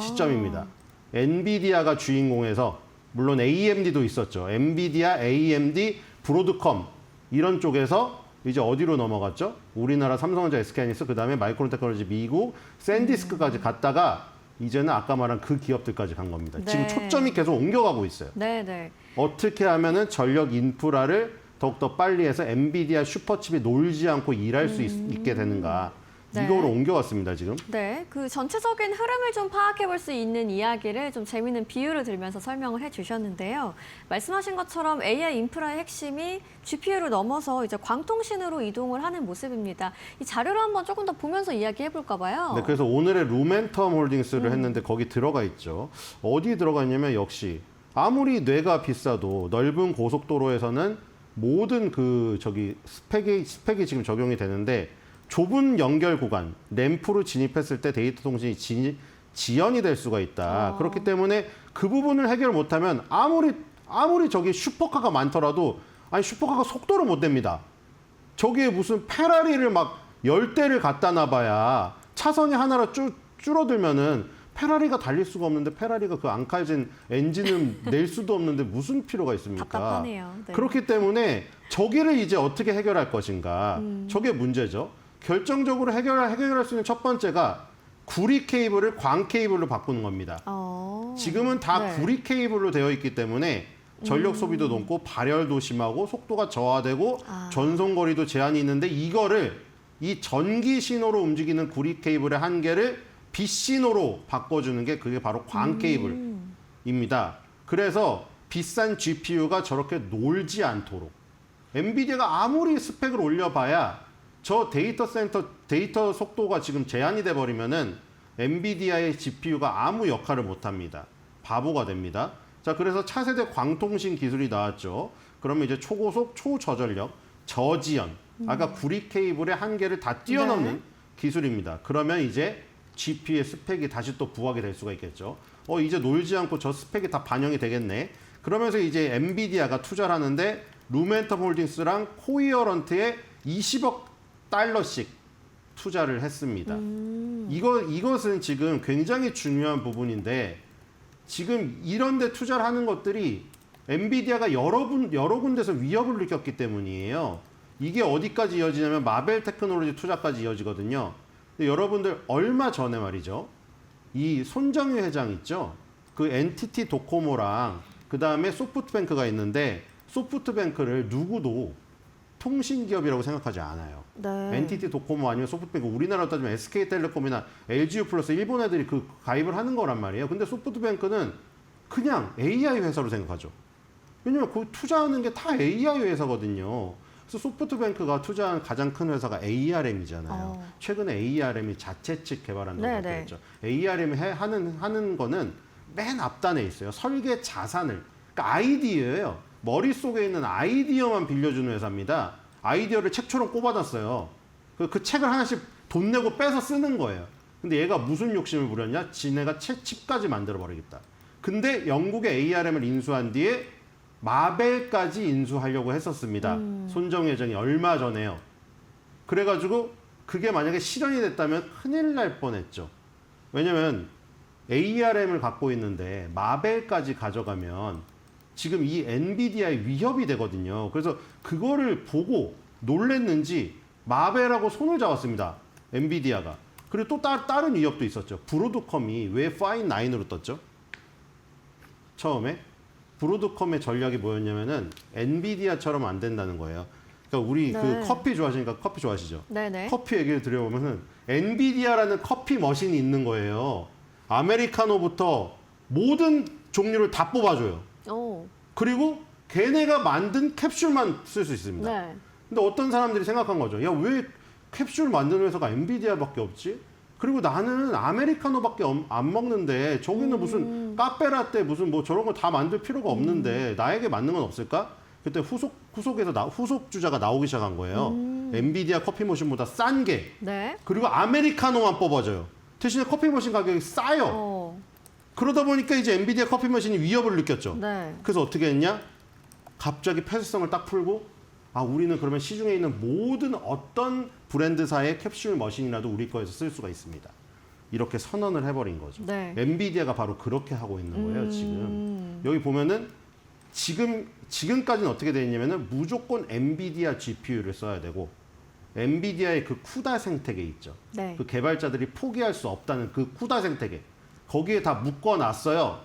시점입니다. 엔비디아가 주인공에서 물론 AMD도 있었죠. 엔비디아, AMD, 브로드컴 이런 쪽에서 이제 어디로 넘어갔죠? 우리나라 삼성전자, SK하이닉스, 그다음에 마이크론 테크놀로지 미국, 샌디스크까지 갔다가 이제는 아까 말한 그 기업들까지 간 겁니다. 네. 지금 초점이 계속 옮겨가고 있어요. 네. 어떻게 하면은 전력 인프라를 더욱더 빨리 해서 엔비디아 슈퍼칩이 놀지 않고 일할 수 있게 되는가. 네. 이거로 옮겨왔습니다, 지금. 네, 그 전체적인 흐름을 좀 파악해 볼 수 있는 이야기를 좀 재미있는 비유를 들면서 설명을 해 주셨는데요. 말씀하신 것처럼 AI 인프라의 핵심이 GPU를 넘어서 이제 광통신으로 이동을 하는 모습입니다. 이 자료를 한번 조금 더 보면서 이야기해 볼까 봐요. 네, 그래서 오늘의 루멘텀 홀딩스를 했는데 거기 들어가 있죠. 어디에 들어가 있냐면 역시 아무리 뇌가 비싸도 넓은 고속도로에서는 모든 스펙이 지금 적용이 되는데 좁은 연결 구간, 램프로 진입했을 때 데이터 통신이 지연이 될 수가 있다. 그렇기 때문에 그 부분을 해결 못하면 아무리 저기 슈퍼카가 많더라도 슈퍼카가 속도를 못 냅니다. 저기에 무슨 페라리를 막 10대를 갖다 놔봐야 차선이 하나로 줄어들면은 페라리가 달릴 수가 없는데 페라리가 그 앙칼진 엔진을 낼 수도 없는데 무슨 필요가 있습니까? 답답하네요. 네. 그렇기 때문에 저기를 이제 어떻게 해결할 것인가. 저게 문제죠. 결정적으로 해결할 수 있는 첫 번째가 구리 케이블을 광 케이블로 바꾸는 겁니다. 지금은 다 네. 구리 케이블로 되어 있기 때문에 전력 소비도 높고 발열도 심하고 속도가 저하되고 전송거리도 제한이 있는데 이거를 이 전기 신호로 움직이는 구리 케이블의 한계를 빛 신호로 바꿔주는 게 그게 바로 광 케이블입니다. 그래서 비싼 GPU가 저렇게 놀지 않도록 엔비디아가 아무리 스펙을 올려봐야 저 데이터 속도가 지금 제한이 돼 버리면은 엔비디아의 GPU가 아무 역할을 못 합니다. 바보가 됩니다. 자, 그래서 차세대 광통신 기술이 나왔죠. 그러면 이제 초고속, 초저전력, 저지연. 아까 구리 케이블의 한계를 다 뛰어넘는 네. 기술입니다. 그러면 이제 GPU의 스펙이 다시 또 부각이 될 수가 있겠죠. 이제 놀지 않고 저 스펙이 다 반영이 되겠네. 그러면서 이제 엔비디아가 투자를 하는데 루멘텀 홀딩스랑 코이어런트에 20억 달러씩 투자를 했습니다. 이것은 지금 굉장히 중요한 부분인데 지금 이런 데 투자를 하는 것들이 엔비디아가 여러 군데서 위협을 느꼈기 때문이에요. 이게 어디까지 이어지냐면 마벨 테크놀로지 투자까지 이어지거든요. 근데 여러분들 얼마 전에 말이죠. 이 손정유 회장 있죠. 그 NTT 도코모랑 그 다음에 소프트뱅크가 있는데 소프트뱅크를 누구도 통신기업이라고 생각하지 않아요. 네. NTT 도코모 아니면 소프트뱅크 우리나라로 따지면 SK텔레콤이나 LGU 플러스 일본 애들이 그 가입을 하는 거란 말이에요. 근데 소프트뱅크는 그냥 AI 회사로 생각하죠. 왜냐면 그 투자하는 게 다 AI 회사거든요. 그래서 소프트뱅크가 투자한 가장 큰 회사가 ARM이잖아요. 최근에 ARM이 자체 칩 개발한다고 네네. 발표했죠. ARM이 하는 거는 맨 앞단에 있어요. 설계 자산을. 그러니까 아이디어예요. 머릿속에 있는 아이디어만 빌려주는 회사입니다. 아이디어를 책처럼 꼽아놨어요. 그 책을 하나씩 돈 내고 빼서 쓰는 거예요. 근데 얘가 무슨 욕심을 부렸냐? 지네가 칩까지 만들어버리겠다. 근데 영국의 ARM을 인수한 뒤에 마벨까지 인수하려고 했었습니다. 손정 회장이 얼마 전에요. 그래가지고 그게 만약에 실현이 됐다면 큰일 날 뻔했죠. 왜냐면 ARM을 갖고 있는데 마벨까지 가져가면 지금 이 엔비디아의 위협이 되거든요. 그래서 그거를 보고 놀랬는지 마벨하고 손을 잡았습니다. 엔비디아가. 그리고 또 다른 위협도 있었죠. 브로드컴이 왜 파인 9으로 떴죠? 처음에 브로드컴의 전략이 뭐였냐면은 엔비디아처럼 안 된다는 거예요. 그러니까 우리 네. 그 커피 좋아하시니까 커피 좋아하시죠? 네네. 커피 얘기를 드려보면은 엔비디아라는 커피 머신이 있는 거예요. 아메리카노부터 모든 종류를 다 뽑아줘요. 오. 그리고 걔네가 만든 캡슐만 쓸 수 있습니다. 네. 근데 어떤 사람들이 생각한 거죠. 야, 왜 캡슐 만드는 회사가 엔비디아밖에 없지? 그리고 나는 아메리카노밖에 안 먹는데 저기는 무슨 카페라떼 무슨 뭐 저런 거 다 만들 필요가 없는데 나에게 맞는 건 없을까? 그때 후속 주자가 나오기 시작한 거예요. 엔비디아 커피 머신보다 싼 게. 네. 그리고 아메리카노만 뽑아줘요. 대신에 커피 머신 가격이 싸요. 어. 그러다 보니까 이제 엔비디아 커피 머신이 위협을 느꼈죠. 네. 그래서 어떻게 했냐? 갑자기 폐쇄성을 딱 풀고 우리는 그러면 시중에 있는 모든 어떤 브랜드사의 캡슐 머신이라도 우리 거에서 쓸 수가 있습니다. 이렇게 선언을 해버린 거죠. 네. 엔비디아가 바로 그렇게 하고 있는 거예요, 지금. 여기 보면은 지금까지는 어떻게 되어 있냐면은 무조건 엔비디아 GPU를 써야 되고 엔비디아의 그 쿠다 생태계 있죠. 네. 그 개발자들이 포기할 수 없다는 그 쿠다 생태계. 거기에 다 묶어놨어요.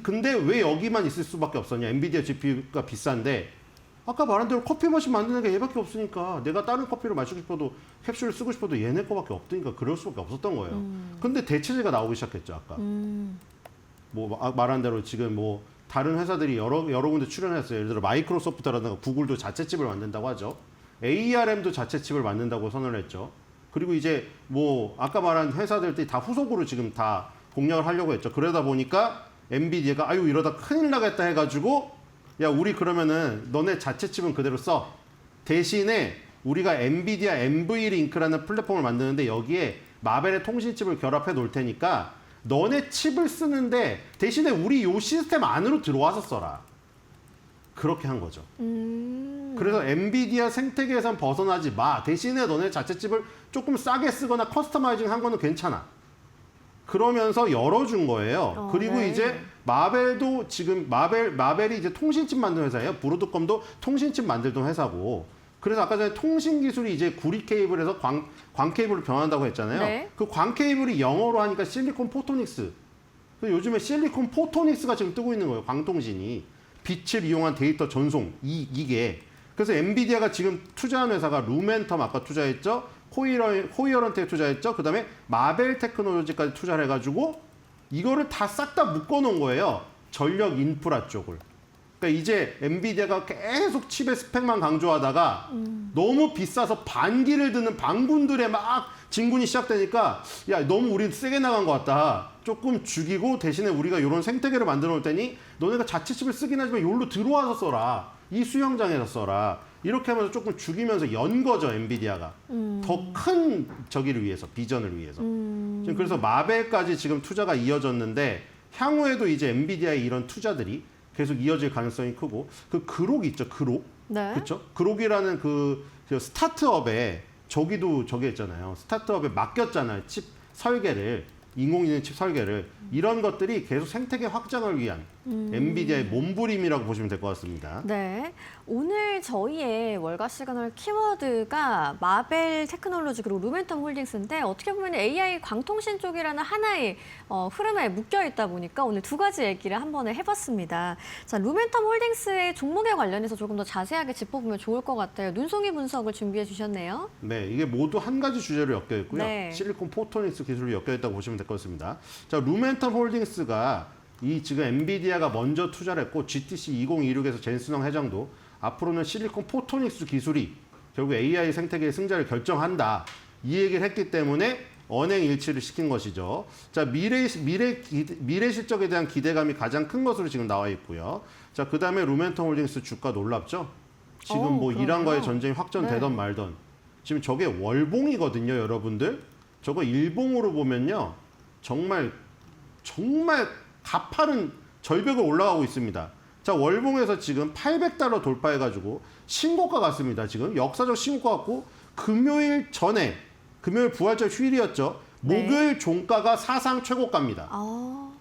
근데 왜 여기만 있을 수밖에 없었냐? 엔비디아 GPU가 비싼데 아까 말한 대로 커피 머신 만드는 게 얘밖에 없으니까 내가 다른 커피를 마시고 싶어도 캡슐을 쓰고 싶어도 얘네 거밖에 없으니까 그럴 수밖에 없었던 거예요. 근데 대체제가 나오기 시작했죠, 아까. 뭐 말한 대로 지금 뭐 다른 회사들이 여러 군데 출연했어요. 예를 들어 마이크로소프트라든가 구글도 자체 칩을 만든다고 하죠. ARM도 자체 칩을 만든다고 선언을 했죠. 그리고 이제 뭐 아까 말한 회사들이 다 후속으로 지금 다 공략을 하려고 했죠. 그러다 보니까 엔비디아가 아유 이러다 큰일 나겠다 해가지고 야 우리 그러면은 너네 자체 칩은 그대로 써. 대신에 우리가 엔비디아 NVLink라는 플랫폼을 만드는데 여기에 마벨의 통신칩을 결합해 놓을 테니까 너네 칩을 쓰는데 대신에 우리 요 시스템 안으로 들어와서 써라. 그렇게 한 거죠. 그래서 엔비디아 생태계에선 벗어나지 마. 대신에 너네 자체 칩을 조금 싸게 쓰거나 커스터마이징 한 거는 괜찮아. 그러면서 열어준 거예요. 그리고 네. 이제 마벨도 지금 마벨이 이제 통신칩 만드는 회사예요. 브로드컴도 통신칩 만들던 회사고. 그래서 아까 전에 통신 기술이 이제 구리 케이블에서 광 케이블로 변한다고 했잖아요. 네. 그 광 케이블이 영어로 하니까 실리콘 포토닉스. 요즘에 실리콘 포토닉스가 지금 뜨고 있는 거예요. 광통신이. 빛을 이용한 데이터 전송 이게. 그래서 엔비디아가 지금 투자한 회사가 루멘텀 아까 투자했죠. 코이어런트에 투자했죠. 그다음에 마벨 테크놀로지까지 투자를 해가지고 이거를 다 싹 다 묶어놓은 거예요. 전력 인프라 쪽을. 그러니까 이제 엔비디아가 계속 칩의 스펙만 강조하다가 너무 비싸서 반기를 드는 반군들의 막 진군이 시작되니까 야 너무 우리 세게 나간 것 같다. 조금 죽이고 대신에 우리가 이런 생태계를 만들어 놓을 테니 너네가 자체 칩을 쓰긴 하지만 여기로 들어와서 써라. 이 수영장에서 써라. 이렇게 하면서 조금 죽이면서 연 거죠, 엔비디아가. 더 큰 저기를 위해서, 비전을 위해서. 지금 그래서 마벨까지 지금 투자가 이어졌는데 향후에도 이제 엔비디아의 이런 투자들이 계속 이어질 가능성이 크고 그 그록 있죠, 그록. 네. 그렇죠? 그록이라는 그 스타트업에 저기도 저기 했잖아요. 스타트업에 맡겼잖아요. 칩 설계를. 인공지능 칩 설계를. 이런 것들이 계속 생태계 확장을 위한 엔비디아의 몸부림이라고 보시면 될 것 같습니다. 네. 오늘 저희의 월가 시그널 키워드가 마벨 테크놀로지 그리고 루멘텀 홀딩스인데 어떻게 보면 AI 광통신 쪽이라는 하나의 흐름에 묶여 있다 보니까 오늘 두 가지 얘기를 한 번에 해봤습니다. 자, 루멘텀 홀딩스의 종목에 관련해서 조금 더 자세하게 짚어보면 좋을 것 같아요. 눈송이 분석을 준비해 주셨네요. 네, 이게 모두 한 가지 주제로 엮여 있고요. 네. 실리콘 포토닉스 기술이 엮여 있다고 보시면 될 것 같습니다. 자, 루멘텀 홀딩스가 이 지금 엔비디아가 먼저 투자를 했고 GTC 2026에서 젠슨왕 회장도 앞으로는 실리콘 포토닉스 기술이 결국 AI 생태계의 승자를 결정한다. 이 얘기를 했기 때문에 언행 일치를 시킨 것이죠. 자, 미래 실적에 대한 기대감이 가장 큰 것으로 지금 나와 있고요. 자, 그다음에 루멘텀 홀딩스 주가 놀랍죠? 지금 뭐 그러네요. 이란과의 전쟁이 확전되던 네. 말던 지금 저게 월봉이거든요, 여러분들. 저거 일봉으로 보면요. 정말 가파른 절벽을 올라가고 있습니다. 자, 월봉에서 지금 $800 돌파해가지고 신고가 같습니다. 지금 역사적 신고가 같고 금요일 부활절 휴일이었죠. 네. 목요일 종가가 사상 최고가입니다. 아,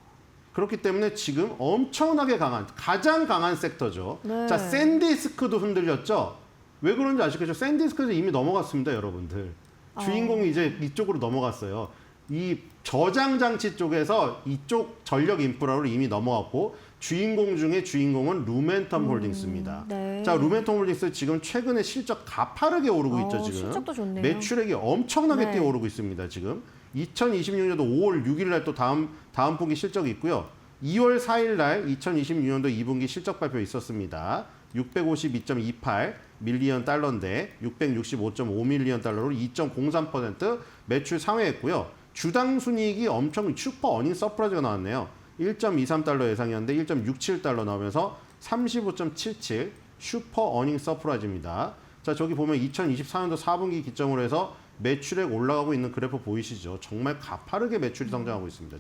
그렇기 때문에 지금 엄청나게 가장 강한 섹터죠. 네. 자, 샌디스크도 흔들렸죠. 왜 그런지 아시겠죠? 샌디스크에서 이미 넘어갔습니다, 여러분들. 주인공이 이제 이쪽으로 넘어갔어요. 이 저장 장치 쪽에서 이쪽 전력 인프라로 이미 넘어갔고 주인공 중에 주인공은 루멘텀 홀딩스입니다. 네. 자, 루멘텀 홀딩스 지금 최근에 실적 가파르게 오르고 있죠, 지금. 실적도 좋네요. 매출액이 엄청나게 네. 뛰어오르고 있습니다, 지금. 2026년도 5월 6일 날 또 다음 분기 실적이 있고요. 2월 4일 날 2026년도 2분기 실적 발표 있었습니다. 652.28 밀리언 달러인데 665.5 밀리언 달러로 2.03% 매출 상회했고요. 주당 순이익이 엄청 슈퍼 어닝 서프라이즈가 나왔네요. 1.23달러 예상이었는데 1.67달러 나오면서 35.77 슈퍼 어닝 서프라이즈입니다. 자, 저기 보면 2024년도 4분기 기점으로 해서 매출액 올라가고 있는 그래프 보이시죠? 정말 가파르게 매출이 성장하고 있습니다.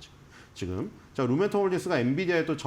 지금. 자, 루멘텀 홀딩스가 엔비디아에 또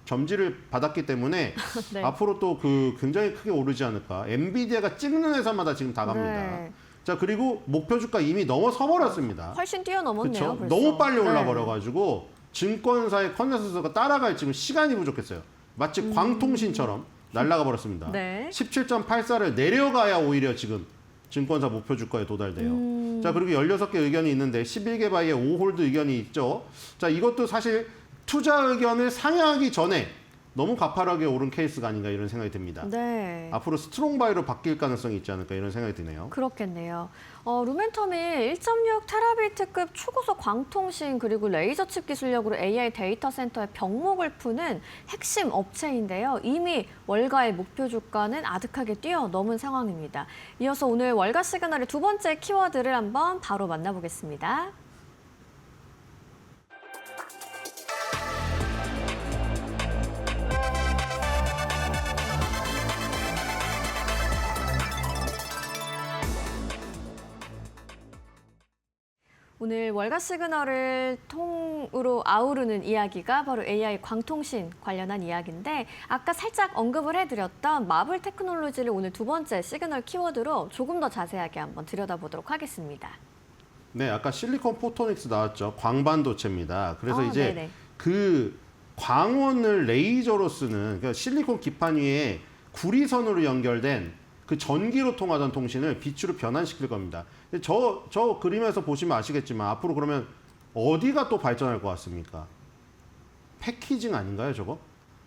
점지를 받았기 때문에 네. 앞으로 또 굉장히 크게 오르지 않을까. 엔비디아가 찍는 회사마다 지금 다 갑니다. 네. 자, 그리고 목표 주가 이미 넘어서 버렸습니다. 훨씬 뛰어넘었네요. 그렇죠? 벌써. 너무 빨리 올라 네. 버려가지고 증권사의 컨센서스가 따라갈 지금 시간이 부족했어요. 마치 광통신처럼 날아가 버렸습니다. 네. 17.84를 내려가야 오히려 지금 증권사 목표 주가에 도달돼요. 자, 그리고 16개 의견이 있는데 11개 바이의 5홀드 의견이 있죠. 자, 이것도 사실 투자 의견을 상향하기 전에 너무 가파르게 오른 케이스가 아닌가 이런 생각이 듭니다. 네. 앞으로 스트롱 바이로 바뀔 가능성이 있지 않을까 이런 생각이 드네요. 그렇겠네요. 루멘텀이 1.6 테라비트급 초고속 광통신 그리고 레이저 칩 기술력으로 AI 데이터 센터의 병목을 푸는 핵심 업체인데요. 이미 월가의 목표 주가는 아득하게 뛰어넘은 상황입니다. 이어서 오늘 월가 시그널의 두 번째 키워드를 한번 바로 만나보겠습니다. 오늘 월가 시그널을 통으로 아우르는 이야기가 바로 AI 광통신 관련한 이야기인데 아까 살짝 언급을 해드렸던 마블 테크놀로지를 오늘 두 번째 시그널 키워드로 조금 더 자세하게 한번 들여다보도록 하겠습니다. 네, 아까 실리콘 포토닉스 나왔죠. 광반도체입니다. 그래서 이제 네네. 그 광원을 레이저로 쓰는 그러니까 실리콘 기판 위에 구리선으로 연결된 그 전기로 통하던 통신을 빛으로 변환시킬 겁니다. 근데 저 그림에서 보시면 아시겠지만 앞으로 그러면 어디가 또 발전할 것 같습니까? 패키징 아닌가요, 저거?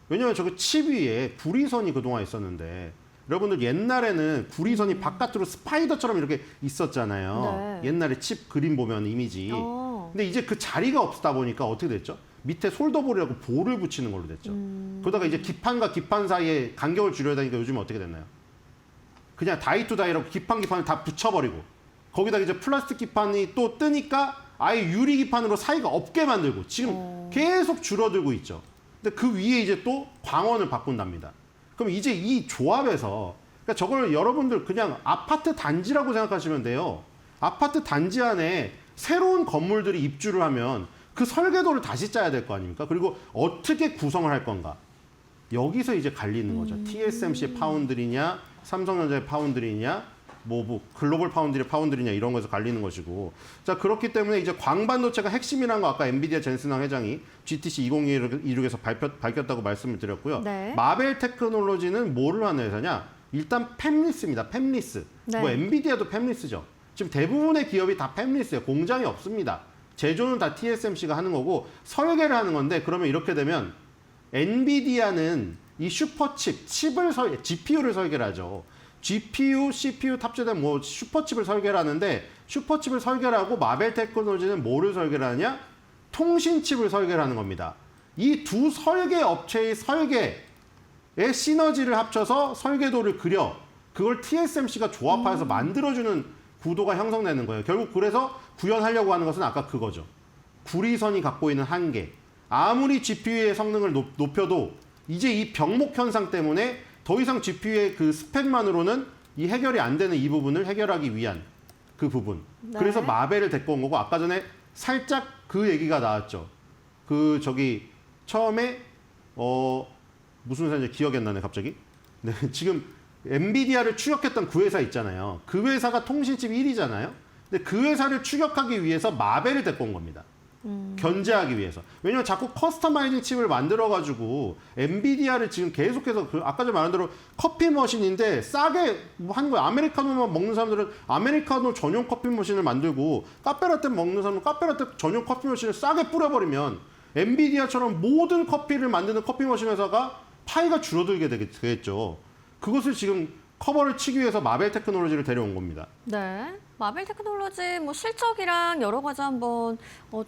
왜냐면 저거 칩 위에 구리선이 그동안 있었는데 여러분들 옛날에는 구리선이 바깥으로 스파이더처럼 이렇게 있었잖아요. 네. 옛날에 칩 그림 보면 이미지. 근데 이제 그 자리가 없다 보니까 어떻게 됐죠? 밑에 솔더볼이라고 볼을 붙이는 걸로 됐죠. 그러다가 이제 기판과 기판 사이에 간격을 줄여야 되니까 요즘 어떻게 됐나요? 그냥 다이 투 다이라고 기판을 다 붙여버리고 거기다 이제 플라스틱 기판이 또 뜨니까 아예 유리 기판으로 사이가 없게 만들고 지금 계속 줄어들고 있죠. 근데 그 위에 이제 또 광원을 바꾼답니다. 그럼 이제 이 조합에서 그러니까 저걸 여러분들 그냥 아파트 단지라고 생각하시면 돼요. 아파트 단지 안에 새로운 건물들이 입주를 하면 그 설계도를 다시 짜야 될 거 아닙니까? 그리고 어떻게 구성을 할 건가? 여기서 이제 갈리는 거죠. TSMC 파운드리냐, 삼성전자의 파운드리냐, 뭐 글로벌 파운드리냐 이런 거에서 갈리는 것이고. 자, 그렇기 때문에 이제 광반도체가 핵심이라는 거 아까 엔비디아 젠슨왕 회장이 GTC 2026에서 밝혔다고 말씀을 드렸고요. 네. 마벨 테크놀로지는 뭐를 하는 회사냐? 일단 팹리스입니다. 팹리스. 네. 뭐 엔비디아도 팹리스죠. 지금 대부분의 기업이 다 팹리스예요. 공장이 없습니다. 제조는 다 TSMC가 하는 거고 설계를 하는 건데 그러면 이렇게 되면 엔비디아는 이 슈퍼칩, GPU를 설계를 하죠. GPU, CPU 탑재된 뭐 슈퍼칩을 설계를 하는데 슈퍼칩을 설계를 하고 마벨 테크놀로지는 뭐를 설계를 하냐? 통신칩을 설계를 하는 겁니다. 이 두 설계 업체의 설계 시너지를 합쳐서 설계도를 그려 그걸 TSMC가 조합하여서 만들어주는 구도가 형성되는 거예요. 결국 그래서 구현하려고 하는 것은 아까 그거죠. 구리선이 갖고 있는 한계. 아무리 GPU의 성능을 높여도 이제 이 병목 현상 때문에 더 이상 GPU의 그 스펙만으로는 이 해결이 안 되는 이 부분을 해결하기 위한 그 부분. 네. 그래서 마벨을 데리고 온 거고 아까 전에 살짝 그 얘기가 나왔죠. 처음에 무슨 회사인지 기억이 안 나네 갑자기. 네, 지금 엔비디아를 추격했던 그 회사 있잖아요. 그 회사가 통신칩 1위잖아요. 근데 그 회사를 추격하기 위해서 마벨을 데리고 온 겁니다. 견제하기 위해서. 왜냐면 자꾸 커스터마이징 칩을 만들어가지고 엔비디아를 지금 계속해서 아까 전에 말한 대로 커피 머신인데 싸게 하는 거예요. 아메리카노만 먹는 사람들은 아메리카노 전용 커피 머신을 만들고 카페라떼 먹는 사람은 카페라떼 전용 커피 머신을 싸게 뿌려버리면 엔비디아처럼 모든 커피를 만드는 커피 머신 회사가 파이가 줄어들게 되겠죠. 그것을 지금 커버를 치기 위해서 마벨 테크놀로지를 데려온 겁니다. 네. 마벨 테크놀로지 뭐 실적이랑 여러 가지 한번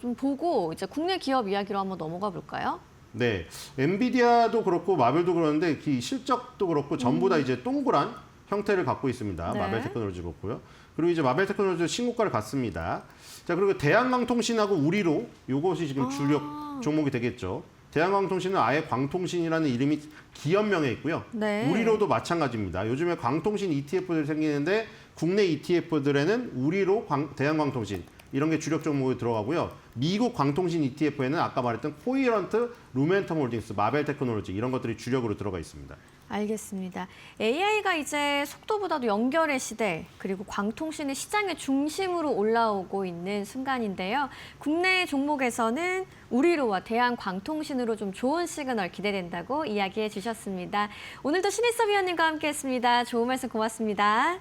좀 보고 이제 국내 기업 이야기로 한번 넘어가 볼까요? 네. 엔비디아도 그렇고 마벨도 그러는데 이 실적도 그렇고 전부 다 이제 동그란 형태를 갖고 있습니다. 네. 마벨 테크놀로지 그렇고요. 그리고 이제 마벨 테크놀로지 신고가를 갔습니다. 자, 그리고 대한광통신하고 우리로 이것이 지금 주력 종목이 되겠죠. 대한광통신은 아예 광통신이라는 이름이 기업명에 있고요. 네. 우리로도 마찬가지입니다. 요즘에 광통신 ETF들이 생기는데 국내 ETF들에는 우리로 대한광통신 이런 게 주력 종목에 들어가고요. 미국 광통신 ETF에는 아까 말했던 코이런트, 루멘텀 홀딩스, 마벨 테크놀로지 이런 것들이 주력으로 들어가 있습니다. 알겠습니다. AI가 이제 속도보다도 연결의 시대, 그리고 광통신의 시장의 중심으로 올라오고 있는 순간인데요. 국내 종목에서는 우리로와 대한광통신으로 좀 좋은 시그널 기대된다고 이야기해 주셨습니다. 오늘도 신일섭 위원님과 함께했습니다. 좋은 말씀 고맙습니다.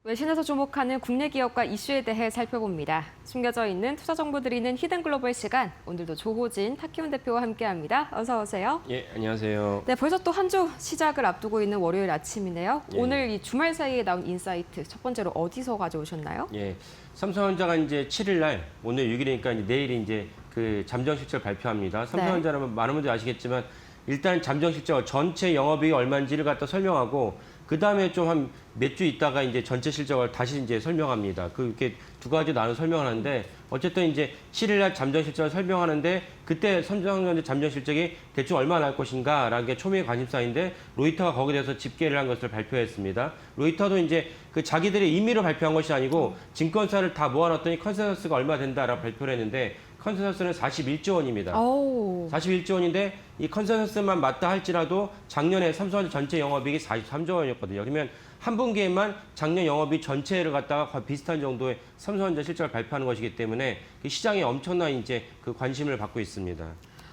외신에서 주목하는 국내 기업과 이슈에 대해 살펴봅니다. 숨겨져 있는 투자 정보 드리는 히든 글로벌 시간, 오늘도 조호진, 탁기훈 대표와 함께합니다. 어서 오세요. 예, 안녕하세요. 네, 벌써 또 한 주 시작을 앞두고 있는 월요일 아침이네요. 예. 오늘 이 주말 사이에 나온 인사이트, 첫 번째로 어디서 가져오셨나요? 예, 삼성전자가 이제 7일 날, 오늘 6일이니까 이제 내일 이제 그 잠정 실적 발표합니다. 삼성전자는 많은 분들이 아시겠지만 일단 잠정 실적 전체 영업이익이 얼마인지를 갖다 설명하고 그 다음에 좀 한 몇 주 있다가 이제 전체 실적을 다시 이제 설명합니다. 그렇게 두 가지 나눠 설명하는데 어쨌든 이제 7일 날 잠정 실적을 설명하는데 그때 삼성전자 잠정 실적이 대충 얼마 날 것인가라는 게 초미의 관심사인데 로이터가 거기에 대해서 집계를 한 것을 발표했습니다. 로이터도 이제 그 자기들의 임의로 발표한 것이 아니고 증권사를 다 모아놨더니 컨센서스가 얼마 된다라고 발표를 했는데 컨센서스는 41조 원입니다. 오. 41조 원인데 이 컨센서스만 맞다 할지라도 작년에 삼성전자 전체 영업이익이 43조 원이었거든요. 그러면 한 분기에만 작년 영업이익 전체를 갖다가 거의 비슷한 정도의 삼성전자 실적을 발표하는 것이기 때문에 시장에 엄청난 이제 그 관심을 받고 있습니다.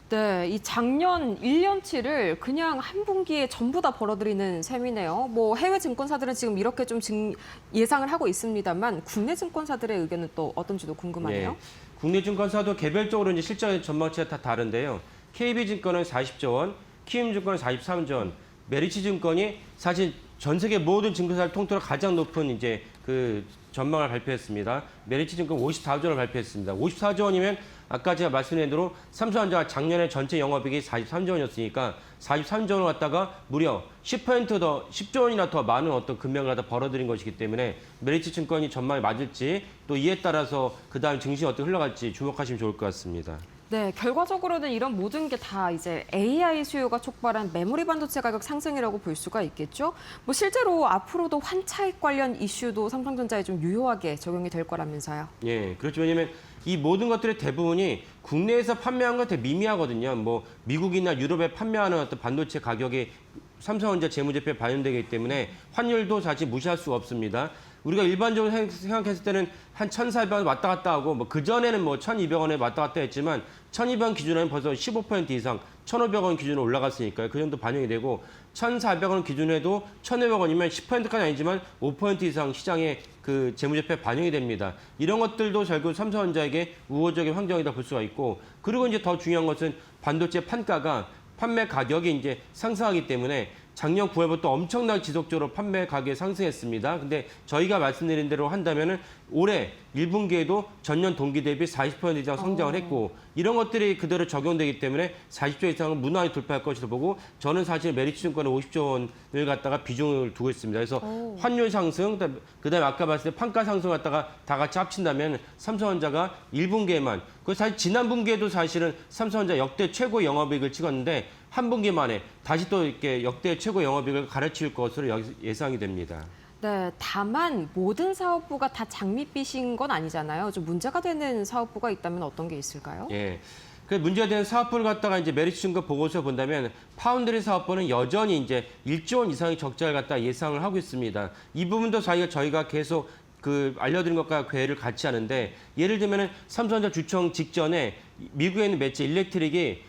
네, 이 작년 1년치를 그냥 한 분기에 전부 다 벌어들이는 셈이네요. 뭐 해외 증권사들은 지금 이렇게 좀 예상을 하고 있습니다만 국내 증권사들의 의견은 또 어떤지도 궁금하네요. 네. 국내 증권사도 개별적으로 이제 실적 전망치가 다 다른데요. KB증권은 40조 원, 키움증권은 43조 원, 메리츠증권이 사실 전 세계 모든 증권사를 통틀어 가장 높은 이제 그 전망을 발표했습니다. 메리츠증권 54조 원을 발표했습니다. 54조 원이면 아까 제가 말씀드린 대로 삼성전자가 작년에 전체 영업이익이 43조 원이었으니까 43조 원을 갖다가 무려 10% 더, 10조 원이나 더 많은 어떤 금액을 갖다 벌어들인 것이기 때문에 메리츠증권이 전망이 맞을지 또 이에 따라서 그다음 증시가 어떻게 흘러갈지 주목하시면 좋을 것 같습니다. 네, 결과적으로는 이런 모든 게 다 이제 AI 수요가 촉발한 메모리 반도체 가격 상승이라고 볼 수가 있겠죠. 뭐 실제로 앞으로도 환차익 관련 이슈도 삼성전자에 좀 유효하게 적용이 될 거라면서요. 예, 그렇죠. 왜냐하면 이 모든 것들의 대부분이 국내에서 판매하는 건 되게 미미하거든요. 뭐 미국이나 유럽에 판매하는 어떤 반도체 가격이 삼성전자 재무제표에 반영되기 때문에 환율도 사실 무시할 수가 없습니다. 우리가 일반적으로 생각했을 때는 한 1,400원 왔다 갔다 하고 뭐 그전에는 뭐 1,200원에 왔다 갔다 했지만 1,200원 기준에는 벌써 15% 이상 1,500원 기준으로 올라갔으니까요. 그 정도 반영이 되고 1,400원 기준에도 1,500원이면 10%까지 아니지만 5% 이상 시장에 그 재무제표에 반영이 됩니다. 이런 것들도 결국 삼성전자에게 우호적인 환경이다 볼 수가 있고 그리고 이제 더 중요한 것은 반도체 판가가 판매 가격이 이제 상승하기 때문에 작년 9월부터 엄청나게 지속적으로 판매 가격이 상승했습니다. 근데 저희가 말씀드린 대로 한다면은 올해 1분기에도 전년 동기 대비 40% 이상 성장을 했고 이런 것들이 그대로 적용되기 때문에 40조 이상은 무난히 돌파할 것으로 보고 저는 사실 메리츠증권에 50조 원을 갖다가 비중을 두고 있습니다. 그래서 환율 상승, 그다음에 아까 말씀드린 판가 상승 갖다가 다 같이 합친다면 삼성전자가 1분기에만 그 사실 지난 분기에도 사실은 삼성전자 역대 최고 영업이익을 찍었는데 한 분기 만에 다시 또 이렇게 역대 최고 영업이익을 갈아치울 것으로 예상이 됩니다. 네, 다만 모든 사업부가 다 장밋빛인 건 아니잖아요. 좀 문제가 되는 사업부가 있다면 어떤 게 있을까요? 예. 그 문제가 되는 사업부를 갖다가 이제 메리츠증권 보고서 본다면 파운드리 사업부는 여전히 이제 1조 원 이상의 적자를 갖다 예상을 하고 있습니다. 이 부분도 저희가 계속 그 알려드린 것과 괴를 같이 하는데 예를 들면은 삼성전자 주총 직전에 미국에 있는 매체 일렉트릭이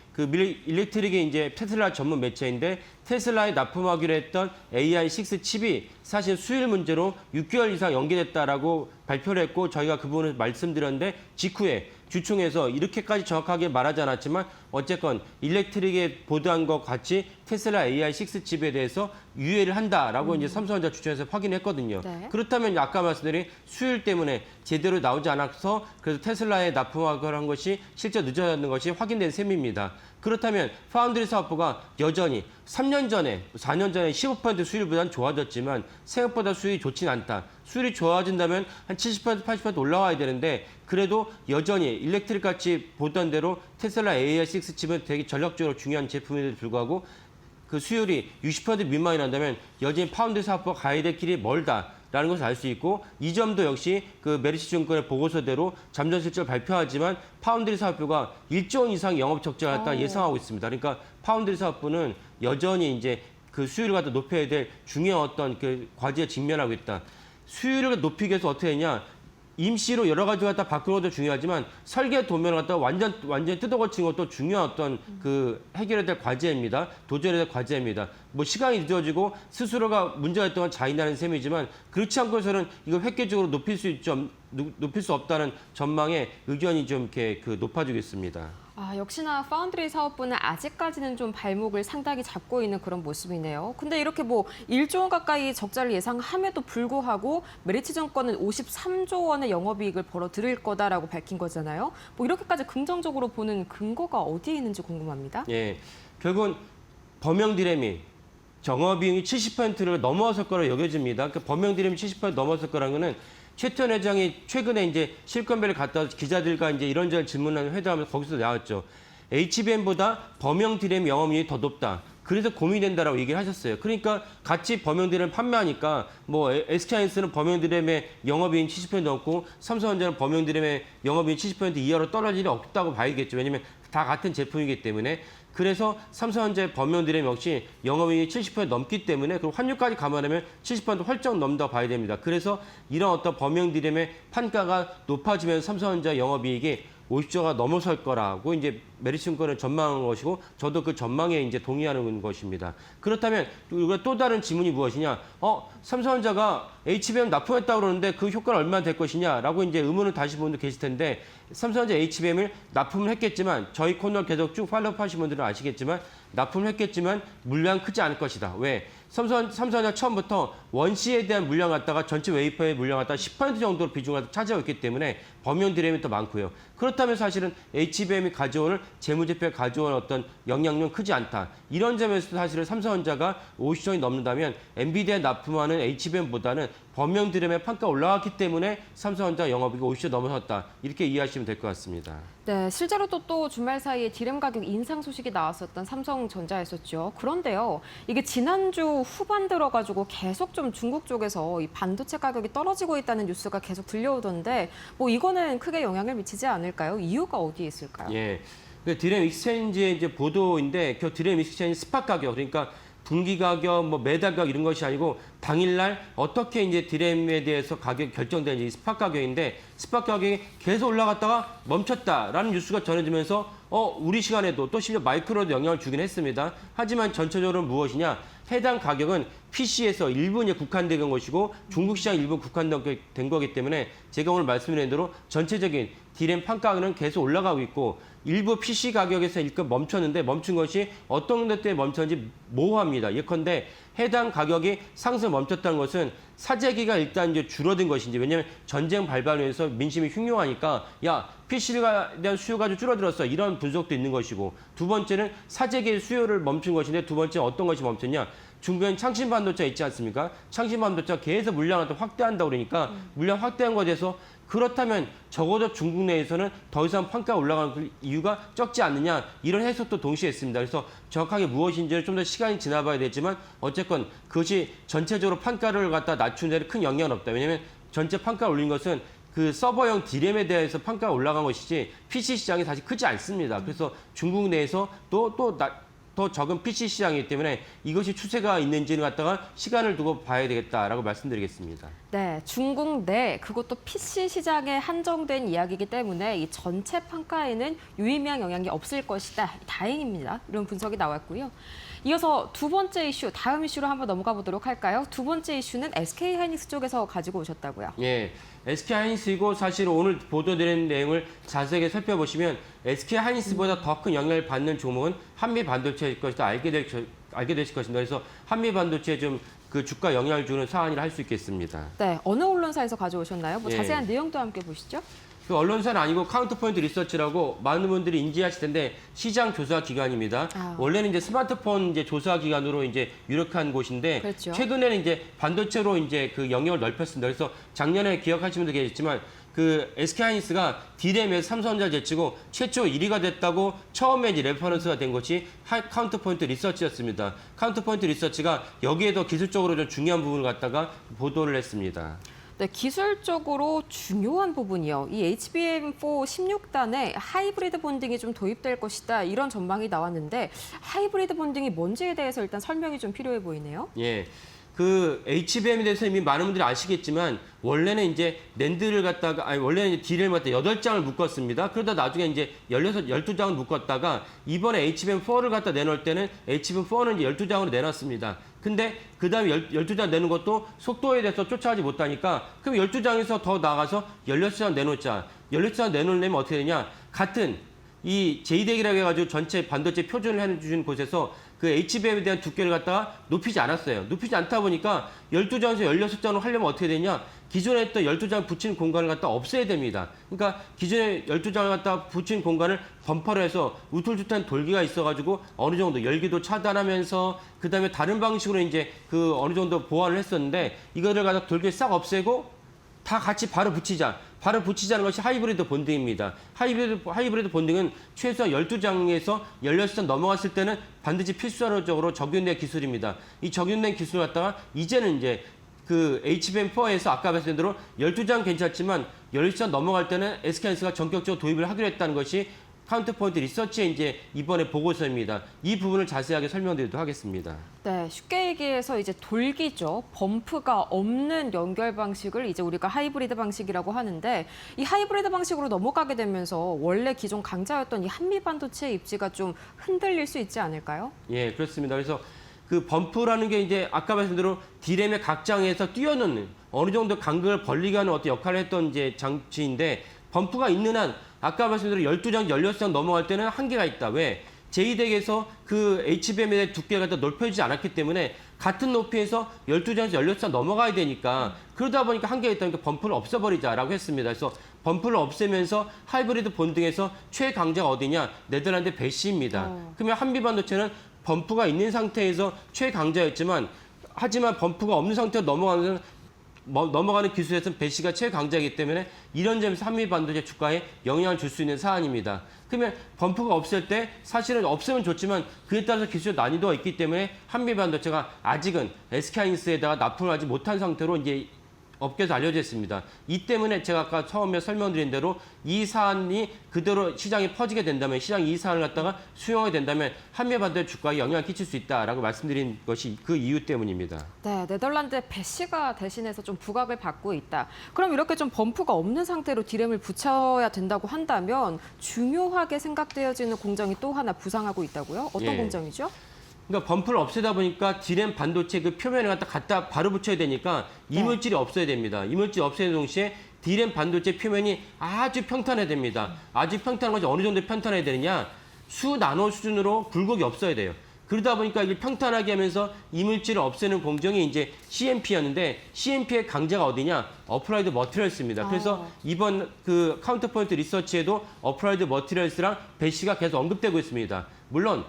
이제 테슬라 전문 매체인데 테슬라에 납품하기로 했던 AI6 칩이 사실 수율 문제로 6개월 이상 연기됐다라고 발표를 했고 저희가 그 부분을 말씀드렸는데 직후에 주총에서 이렇게까지 정확하게 말하지 않았지만 어쨌건 일렉트릭에 보도한 것 같이 테슬라 AI6 칩에 대해서 유예를 한다라고 이제 삼성전자 주총에서 확인했거든요. 네. 그렇다면 아까 말씀드린 수율 때문에 제대로 나오지 않아서 그래서 테슬라에 납품하기로 한 것이 실제 늦어졌는 것이 확인된 셈입니다. 그렇다면 파운드리 사업부가 여전히 3년 전에, 4년 전에 15% 수율보다는 좋아졌지만 생각보다 수율이 좋진 않다. 수율이 좋아진다면 한 70%, 80% 올라와야 되는데 그래도 여전히 일렉트릭 같이 보던 대로 테슬라 AI6 칩은 되게 전략적으로 중요한 제품임에도 불구하고 그 수율이 60% 미만이 난다면 여전히 파운드리 사업부가 가야 될 길이 멀다라는 것을 알 수 있고 이 점도 역시 그 메리츠증권의 보고서대로 잠정 실적을 발표하지만 파운드리 사업부가 1조 원 이상 영업 적자를 갖다 예상하고 있습니다. 그러니까 파운드리 사업부는 여전히 이제 그 수율을 갖다 높여야 될 중요한 어떤 그 과제에 직면하고 있다. 수율을 높이기 위해서 어떻게 했냐? 임시로 여러 가지 갖다 바꾸는 것도 중요하지만 설계 도면을 갖다 완전히 뜯어고치는 것도 중요한 어떤 그 해결해야 될 과제입니다. 도전해야 될 과제입니다. 뭐 시간이 늦어지고 스스로가 문제가 있던 건 자인하는 셈이지만 그렇지 않고서는 이걸 획기적으로 높일 수 없다는 전망에 의견이 좀 이렇게 그 높아지고 있습니다. 역시나 파운드리 사업부는 아직까지는 좀 발목을 상당히 잡고 있는 그런 모습이네요. 근데 이렇게 뭐 1조 원 가까이 적자를 예상함에도 불구하고 메리츠증권은 53조 원의 영업이익을 벌어들일 거다라고 밝힌 거잖아요. 뭐 이렇게까지 긍정적으로 보는 근거가 어디에 있는지 궁금합니다. 예, 결국은 범용 디램이 영업이익이 70%를 넘어설 거로 여겨집니다. 그 범용 디램이 70% 넘어설 거라는 거는 최태원 회장이 최근에 이제 실권별을 갔다 와서 기자들과 이제 이런저런 질문하는 회담하면서 거기서 나왔죠. HBM보다 범용 디램 영업이익이 더 높다. 그래서 고민이 된다라고 얘기를 하셨어요. 그러니까 같이 범용드램 판매하니까 뭐 SK하이닉스는 범용드램의 영업이익 70% 넘고 삼성전자는 범용드램의 영업이익 70% 이하로 떨어질 일이 없다고 봐야겠죠. 왜냐하면 다 같은 제품이기 때문에. 그래서 삼성전자의 범용드램 역시 영업이익이 70% 넘기 때문에 그리고 환율까지 감안하면 70% 훌쩍 넘는다고 봐야 됩니다. 그래서 이런 어떤 범용드램의 판가가 높아지면 삼성전자 영업이익이 50조가 넘어설 거라고 이제 메리츠증권은 전망한 것이고 저도 그 전망에 이제 동의하는 것입니다. 그렇다면 우리가 또 다른 질문이 무엇이냐? 삼성전자가 HBM 납품했다고 그러는데 그 효과는 얼마나 될 것이냐라고 이제 의문을 다시 본 분도 계실 텐데 삼성전자 HBM을 납품을 했겠지만 저희 코너 계속 쭉 팔로우 하신 분들은 아시겠지만 납품을 했겠지만 물량 크지 않을 것이다. 왜? 삼성전자 처음부터 원C에 대한 물량 갖다가 전체 웨이퍼의 물량 갖다가 10% 정도 비중을 차지하고 있기 때문에 범용 드램이 더 많고요. 그렇다면 사실은 HBM이 가져오는 재무제표에 가져오는 어떤 영향력은 크지 않다. 이런 점에서 사실은 삼성전자가 50조이 넘는다면 엔비디아에 납품하는 HBM보다는 범용 드램의 판가가 올라갔기 때문에 삼성전자 영업이익이 50조 넘어섰다. 이렇게 이해하시면 될 것 같습니다. 네, 실제로도 또 주말 사이에 디램 가격 인상 소식이 나왔었던 삼성전자였었죠. 그런데요, 이게 지난주 후반 들어가지고 계속 좀 중국 쪽에서 이 반도체 가격이 떨어지고 있다는 뉴스가 계속 들려오던데, 뭐 이거는 크게 영향을 미치지 않을까요? 이유가 어디에 있을까요? 예, 그 디램 익스체인지의 이제 보도인데, 그 디램 익스체인지 스팟 가격, 그러니까 분기 가격, 뭐 매달 가격 이런 것이 아니고 당일날 어떻게 이제 디램에 대해서 가격 결정되는지 스팟 가격인데 스팟 가격이 계속 올라갔다가 멈췄다라는 뉴스가 전해지면서 우리 시간에도 또 심지어 마이크로도 영향을 주긴 했습니다. 하지만 전체적으로 무엇이냐? 해당 가격은 PC에서 일부 이제 국한된 것이고 중국 시장 일부 국한된 거기 때문에 제가 오늘 말씀드린 대로 전체적인 디램 판가는 계속 올라가고 있고 일부 PC 가격에서 일단 멈췄는데 멈춘 것이 어떤 것 때문에 멈췄는지 모호합니다. 예컨대 해당 가격이 상승 멈췄다는 것은 사재기가 일단 이제 줄어든 것인지 왜냐하면 전쟁 발발하면서 민심이 흉흉하니까 야 PC에 대한 수요가 좀 줄어들었어 이런 분석도 있는 것이고 두 번째는 사재기의 수요를 멈춘 것인데 두 번째 어떤 것이 멈췄냐 중국엔 창신 반도체 있지 않습니까? 창신 반도체가 계속 물량을 확대한다고 그러니까 물량 확대한 것에 대해서 그렇다면 적어도 중국 내에서는 더 이상 판가가 올라가는 이유가 적지 않느냐 이런 해석도 동시에 있습니다. 그래서 정확하게 무엇인지는 좀 더 시간이 지나봐야 되지만 어쨌건 그것이 전체적으로 판가를 갖다 낮춘 데는 큰 영향은 없다. 왜냐하면 전체 판가 올린 것은 그 서버용 디램에 대해서 판가가 올라간 것이지 PC 시장이 사실 크지 않습니다. 그래서 중국 내에서 더 적은 PC 시장이기 때문에 이것이 추세가 있는지를 갖다가 시간을 두고 봐야 되겠다라고 말씀드리겠습니다. 네, 중국 내 그것도 PC 시장에 한정된 이야기이기 때문에 이 전체 판가에는 유의미한 영향이 없을 것이다. 다행입니다. 이런 분석이 나왔고요. 이어서 두 번째 이슈, 다음 이슈로 한번 넘어가 보도록 할까요? 두 번째 이슈는 SK하이닉스 쪽에서 가지고 오셨다고요. 예, SK하이닉스이고 사실 오늘 보도드린 내용을 자세하게 살펴보시면 SK하이닉스보다 더 큰 영향을 받는 종목은 한미반도체일 것이다 알게 되실 것입니다. 그래서 한미반도체에 좀 그 주가 영향을 주는 사안이라 할 수 있겠습니다. 네, 어느 언론사에서 가져오셨나요? 뭐 예. 자세한 내용도 함께 보시죠. 그 언론사는 아니고 카운터포인트 리서치라고 많은 분들이 인지하실 텐데 시장 조사 기관입니다. 원래는 이제 스마트폰 이제 조사 기관으로 이제 유력한 곳인데 그렇죠. 최근에는 이제 반도체로 이제 그 영역을 넓혔습니다. 그래서 작년에 기억하시는 분들 계시지만 그 SK하이닉스가 디램에서 삼성전자 제치고 최초 1위가 됐다고 처음에 이제 레퍼런스가 된 것이 카운터포인트 리서치였습니다. 카운터포인트 리서치가 여기에 더 기술적으로 좀 중요한 부분을 갖다가 보도를 했습니다. 네, 기술적으로 중요한 부분이요. 이 HBM4 16단에 하이브리드 본딩이 좀 도입될 것이다. 이런 전망이 나왔는데 하이브리드 본딩이 뭔지에 대해서 일단 설명이 좀 필요해 보이네요. 예. 그 HBM에 대해서 이미 많은 분들이 아시겠지만 원래는 이제 낸드를 갖다가 원래는 이제 D를 갖다 8장을 묶었습니다. 그러다 나중에 이제 12장을 묶었다가 이번에 HBM4를 갖다 내놓을 때는 HBM4는 이제 12장으로 내놨습니다. 근데 그다음에 12장 내는 것도 속도에 대해서 쫓아가지 못하니까 그럼 12장에서 더 나가서 16장 내놓자. 16장 내놓으려면 어떻게 되냐? 같은 이 JDEC이라고 해가지고 전체 반도체 표준을 해주는 곳에서 그 HBM에 대한 두께를 갖다가 높이지 않았어요. 높이지 않다 보니까 12장에서 16장으로 하려면 어떻게 되냐? 기존에 했던 12장 붙인 공간을 갖다 없애야 됩니다. 그러니까 기존에 12장을 갖다 붙인 공간을 범퍼로 해서 우툴투툴한 돌기가 있어가지고 어느 정도 열기도 차단하면서 그 다음에 다른 방식으로 이제 그 어느 정도 보완을 했었는데 이거를 갖다 돌기를 싹 없애고 다 같이 바로 붙이자. 바로 붙이자는 것이 하이브리드 본딩입니다. 하이브리드 본딩은 최소한 12장에서 16장 넘어갔을 때는 반드시 필수적으로 적용된 기술입니다. 이 적용된 기술을 갖다가 이제는 이제 그 HBM4에서 아까 말씀드린 대로 12장 괜찮지만 16장 넘어갈 때는 SK하이닉스가 전격적으로 도입을 하기로 했다는 것이 카운터포인트 리서치의 이제 이번에 보고서입니다. 이 부분을 자세하게 설명드리도록 하겠습니다. 네, 쉽게 얘기해서 이제 돌기죠. 범프가 없는 연결 방식을 이제 우리가 하이브리드 방식이라고 하는데 이 하이브리드 방식으로 넘어가게 되면서 원래 기존 강자였던 이 한미 반도체 입지가 좀 흔들릴 수 있지 않을까요? 예, 그렇습니다. 그래서 그 범프라는 게 이제 아까 말씀대로 D램의 각 장에서 뛰어넘는 어느 정도 간격을 벌리게 하는 어떤 역할을 했던 이제 장치인데 범프가 있는 한 아까 말씀대로 12장, 16장 넘어갈 때는 한계가 있다. 왜? 제2덱에서 그 HBM의 두께가 더 넓혀지지 않았기 때문에 같은 높이에서 12장에서 16장 넘어가야 되니까 그러다 보니까 한계가 있다니까 범프를 없애버리자라고 했습니다. 그래서 범프를 없애면서 하이브리드 본딩에서 최강자가 어디냐? 네덜란드 배시입니다. 그러면 한미 반도체는 범프가 있는 상태에서 최강자였지만 하지만 범프가 없는 상태로 넘어가는 기술에서는 배시가 최강자이기 때문에 이런 점에서 한미 반도체 주가에 영향을 줄 수 있는 사안입니다. 그러면 범프가 없을 때 사실은 없으면 좋지만 그에 따라서 기술 난이도가 있기 때문에 한미 반도체가 아직은 SK하이닉스에다가 납품을 하지 못한 상태로 이제 업계에서 알려져 있습니다. 이 때문에 제가 아까 처음에 설명드린 대로 이 사안이 그대로 시장에 퍼지게 된다면 시장이 이 사안을 갖다가 수용하게 된다면 한미 반도체 주가에 영향을 끼칠 수 있다라고 말씀드린 것이 그 이유 때문입니다. 네, 네덜란드 배시가 대신해서 좀 부각을 받고 있다. 그럼 이렇게 좀 범프가 없는 상태로 D램을 붙여야 된다고 한다면 중요하게 생각되어지는 공정이 또 하나 부상하고 있다고요? 어떤 예. 공정이죠? 그러니까 범프를 없애다 보니까 D램 반도체 그 표면에 갖다 바로 붙여야 되니까 이물질이 없어야 됩니다. 이물질이 없어야 되는 동시에 D램 반도체 표면이 아주 평탄해야 됩니다. 아주 평탄한 것이 어느 정도 평탄해야 되느냐? 수 나노 수준으로 굴곡이 없어야 돼요. 그러다 보니까 이걸 평탄하게 하면서 이물질을 없애는 공정이 이제 CMP였는데 CMP의 강자가 어디냐? 어플라이드 머티리얼스입니다. 그래서 이번 그 카운터포인트 리서치에도 어플라이드 머티리얼스랑 배시가 계속 언급되고 있습니다. 물론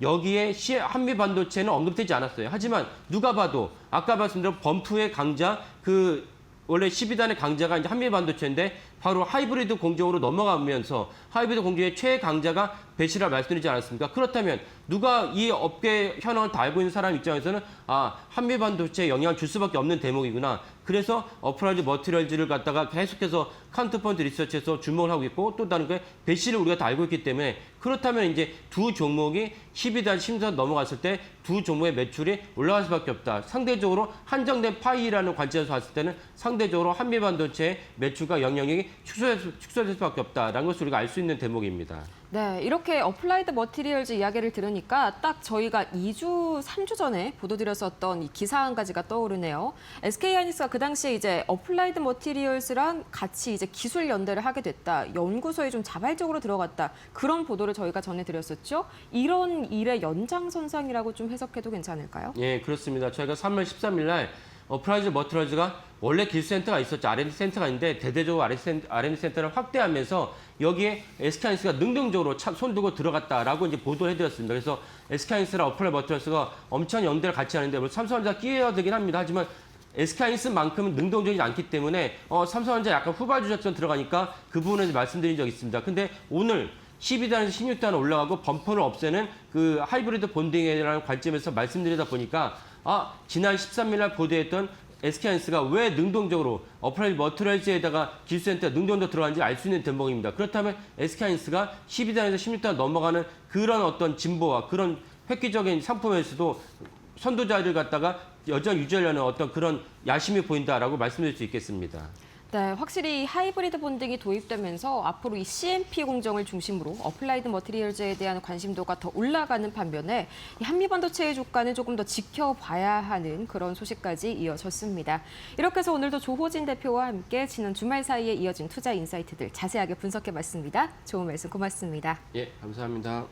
여기에 한미 반도체는 언급되지 않았어요. 하지만 누가 봐도 아까 말씀드린 범프의 강자 그 원래 12단의 강자가 이제 한미 반도체인데 바로 하이브리드 공정으로 넘어가면서 하이브리드 공정의 최강자가 배시라 말씀드리지 않았습니까? 그렇다면 누가 이 업계 현황을 다 알고 있는 사람 입장에서는 아 한미 반도체에 영향을 줄 수밖에 없는 대목이구나. 그래서 어플라이드 머티리얼즈를 갖다가 계속해서 카운터포인트 리서치에서 주목을 하고 있고 또 다른 게 배시를 우리가 다 알고 있기 때문에 그렇다면 이제 두 종목이 12단, 16단 넘어갔을 때 두 종목의 매출이 올라갈 수밖에 없다. 상대적으로 한정된 파이라는 관점에서 봤을 때는 상대적으로 한미 반도체의 매출과 영향력이 축소될 수밖에 없다라는 것을 우리가 알 수 있는 대목입니다. 네, 이렇게 어플라이드 머티리얼즈 이야기를 들으니까 딱 저희가 2주, 3주 전에 보도드렸었던 이 기사 한 가지가 떠오르네요. SK하이닉스가 그 당시에 이제 어플라이드 머티리얼스랑 같이 이제 기술 연대를 하게 됐다. 연구소에 좀 자발적으로 들어갔다. 그런 보도를 저희가 전해드렸었죠. 이런 일의 연장선상이라고 좀 해석해도 괜찮을까요? 예, 그렇습니다. 저희가 3월 13일 날 어플라이드 머티리얼즈가 원래 기술센터가 있었죠. R&D 센터가 있는데 대대적으로 R&D 센터를 확대하면서 여기에 SK하이닉스가 능동적으로 손두고 들어갔다라고 이제 보도를 해드렸습니다. 그래서 SK하이닉스랑 어플라이드 머티리얼스가 엄청 연대를 같이 하는데 뭐 삼성전자 끼어들긴 합니다. 하지만 SK하이닉스만큼은 능동적이지 않기 때문에 삼성전자 약간 후발주자처럼 들어가니까 그 부분에서 말씀드린 적이 있습니다. 근데 오늘 12단에서 16단 올라가고 범퍼를 없애는 그 하이브리드 본딩이라는 관점에서 말씀드리다 보니까 지난 13일 날 보도했던 SK하이닉스가 왜 능동적으로 어플라이드 머티리얼즈에다가 기술센터 능동적으로 들어가는지 알 수 있는 대목입니다. 그렇다면 SK하이닉스가 12단에서 16단 넘어가는 그런 어떤 진보와 그런 획기적인 상품에서도 선두자리를 갖다가 여전히 유지하려는 어떤 그런 야심이 보인다라고 말씀드릴 수 있겠습니다. 네, 확실히 하이브리드 본딩이 도입되면서 앞으로 이 CMP 공정을 중심으로 어플라이드 머티리얼즈에 대한 관심도가 더 올라가는 반면에 이 한미 반도체의 주가는 조금 더 지켜봐야 하는 그런 소식까지 이어졌습니다. 이렇게 해서 오늘도 조호진 대표와 함께 지난 주말 사이에 이어진 투자 인사이트들 자세하게 분석해봤습니다. 좋은 말씀 고맙습니다. 예, 감사합니다.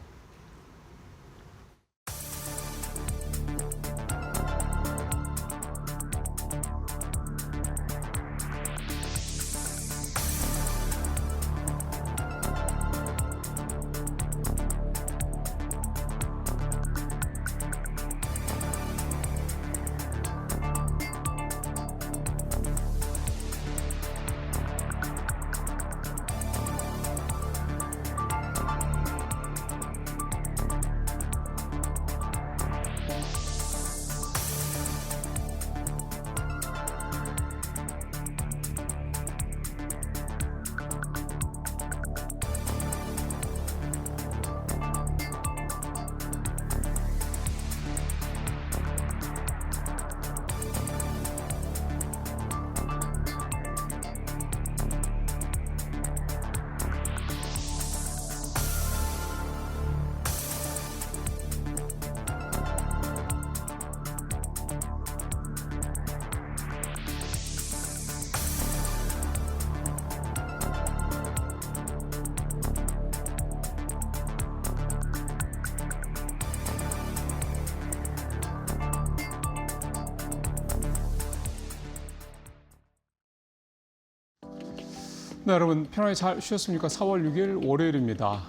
네, 여러분 편하게 잘 쉬었습니까? 4월 6일 월요일입니다.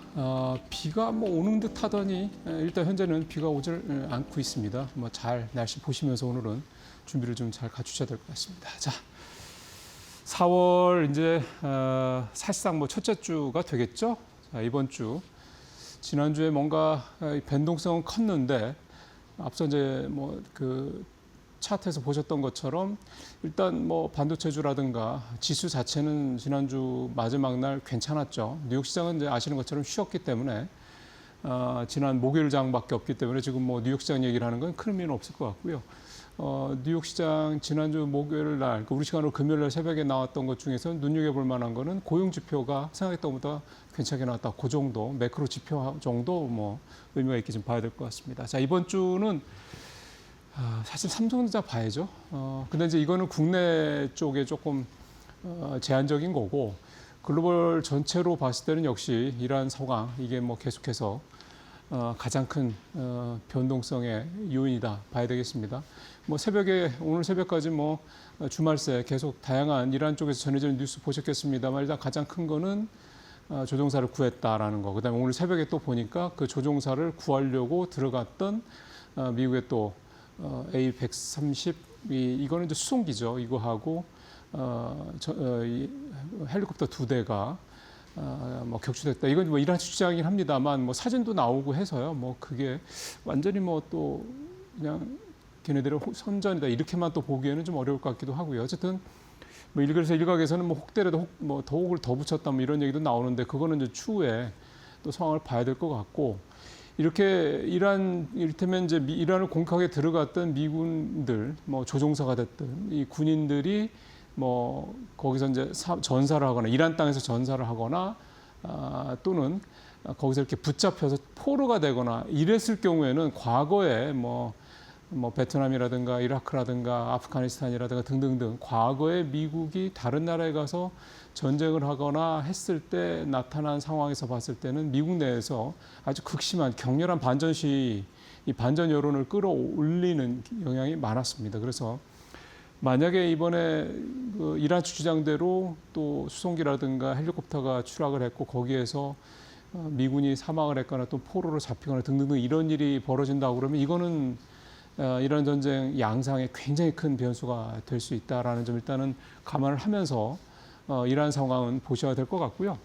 비가 뭐 오는 듯 하더니 일단 현재는 비가 오질 않고 있습니다. 뭐 잘 날씨 보시면서 오늘은 준비를 좀 잘 갖추셔야 될 것 같습니다. 자, 4월 이제 사실상 뭐 첫째 주가 되겠죠? 자, 이번 주 지난주에 뭔가 변동성은 컸는데 앞서 이제 뭐 그 차트에서 보셨던 것처럼 일단 뭐 반도체주라든가 지수 자체는 지난주 마지막 날 괜찮았죠. 뉴욕 시장은 이제 아시는 것처럼 쉬었기 때문에 지난 목요일 장밖에 없기 때문에 지금 뭐 뉴욕 시장 얘기를 하는 건 큰 의미는 없을 것 같고요. 뉴욕 시장 지난주 목요일 날, 그러니까 우리 시간으로 금요일 날 새벽에 나왔던 것 중에서 눈여겨볼 만한 거는 고용 지표가 생각했던 것보다 괜찮게 나왔다. 그 정도 매크로 지표 정도 뭐 의미가 있게 좀 봐야 될 것 같습니다. 자, 이번 주는 사실 삼성전자 봐야죠. 근데 이제 이거는 국내 쪽에 조금 제한적인 거고 글로벌 전체로 봤을 때는 역시 이러한 상황 이게 뭐 계속해서 가장 큰 변동성의 요인이다 봐야 되겠습니다. 뭐 새벽에 오늘 새벽까지 뭐 주말새 계속 다양한 이란 쪽에서 전해지는 뉴스 보셨겠습니다만 일단 가장 큰 거는 조종사를 구했다라는 거. 그다음에 오늘 새벽에 또 보니까 그 조종사를 구하려고 들어갔던 미국의 또 A130 이거는 이제 수송기죠. 이거하고 이 헬리콥터 2대가 뭐 격추됐다. 이건 뭐 이란 주장이긴 합니다만 뭐 사진도 나오고 해서요. 뭐 그게 완전히 뭐 또 그냥 걔네들의 선전이다 이렇게만 또 보기에는 좀 어려울 것 같기도 하고요. 어쨌든 뭐 그래서 일각에서는 뭐 혹대라도 뭐 더욱을 더 붙였다 뭐 이런 얘기도 나오는데 그거는 이제 추후에 또 상황을 봐야 될 것 같고. 이렇게 이를테면 이제 이란을 공격하게 들어갔던 미군들, 뭐 조종사가 됐든 이 군인들이 뭐 거기서 이제 전사를 하거나 이란 땅에서 전사를 하거나 또는 거기서 이렇게 붙잡혀서 포로가 되거나 이랬을 경우에는 과거에 뭐 베트남이라든가 이라크라든가 아프가니스탄이라든가 등등등 과거에 미국이 다른 나라에 가서 전쟁을 하거나 했을 때 나타난 상황에서 봤을 때는 미국 내에서 아주 극심한 격렬한 반전시, 이 반전 여론을 끌어올리는 영향이 많았습니다. 그래서 만약에 이번에 그 이란 주장대로 또 수송기라든가 헬리콥터가 추락을 했고 거기에서 미군이 사망을 했거나 또 포로로 잡히거나 등등등 이런 일이 벌어진다고 그러면 이거는 이란 전쟁 양상에 굉장히 큰 변수가 될 수 있다라는 점 일단은 감안을 하면서 이러한 상황은 보셔야 될 것 같고요.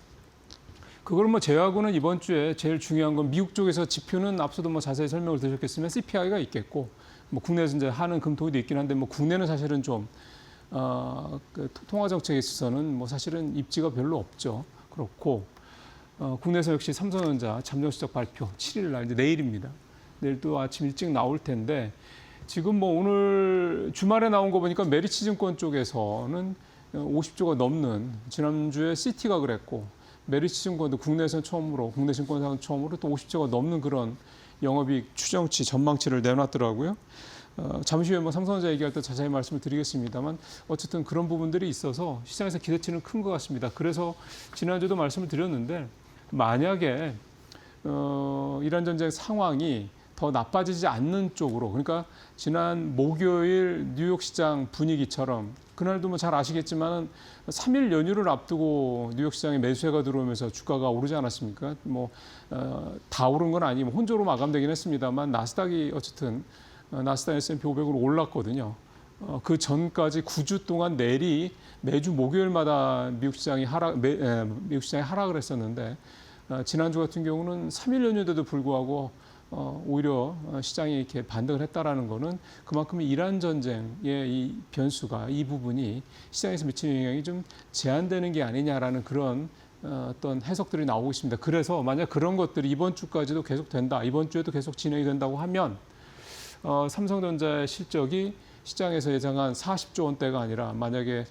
그걸 뭐 제외하고는 이번 주에 제일 중요한 건 미국 쪽에서 지표는 앞서도 뭐 자세히 설명을 드렸겠지만 CPI가 있겠고 뭐 국내에서 이제 하는 금토기도 있긴 한데 뭐 국내는 사실은 좀 그 통화 정책에 있어서는 뭐 사실은 입지가 별로 없죠. 그렇고 국내에서 역시 삼성전자 잠정 실적 발표 7일 날 이제 내일입니다. 내일 또 아침 일찍 나올 텐데 지금 뭐 오늘 주말에 나온 거 보니까 메리츠증권 쪽에서는 50조가 넘는 지난주에 시티가 그랬고 메리츠증권도 국내에서는 처음으로 국내 증권사는 처음으로 또 50조가 넘는 그런 영업이익 추정치 전망치를 내놨더라고요. 잠시 후에 뭐 삼성전자 얘기할 때 자세히 말씀을 드리겠습니다만 어쨌든 그런 부분들이 있어서 시장에서 기대치는 큰 것 같습니다. 그래서 지난주도 말씀을 드렸는데 만약에 이란 전쟁 상황이 더 나빠지지 않는 쪽으로 그러니까 지난 목요일 뉴욕 시장 분위기처럼 그날도 뭐 잘 아시겠지만 3일 연휴를 앞두고 뉴욕 시장에 매수세가 들어오면서 주가가 오르지 않았습니까? 뭐 다 오른 건 아니고 혼조로 마감되긴 했습니다만 나스닥이 어쨌든 나스닥 S&P 500으로 올랐거든요. 그 전까지 9주 동안 내리 매주 목요일마다 미국 시장이 하락을 했었는데 지난주 같은 경우는 3일 연휴에도 불구하고 오히려 시장이 이렇게 반등을 했다라는 거는 그만큼 이란 전쟁의 이 변수가 이 부분이 시장에서 미치는 영향이 좀 제한되는 게 아니냐라는 그런 어떤 해석들이 나오고 있습니다. 그래서 만약 그런 것들이 이번 주까지도 계속 된다, 이번 주에도 계속 진행이 된다고 하면 삼성전자의 실적이 시장에서 예상한 40조 원대가 아니라 만약에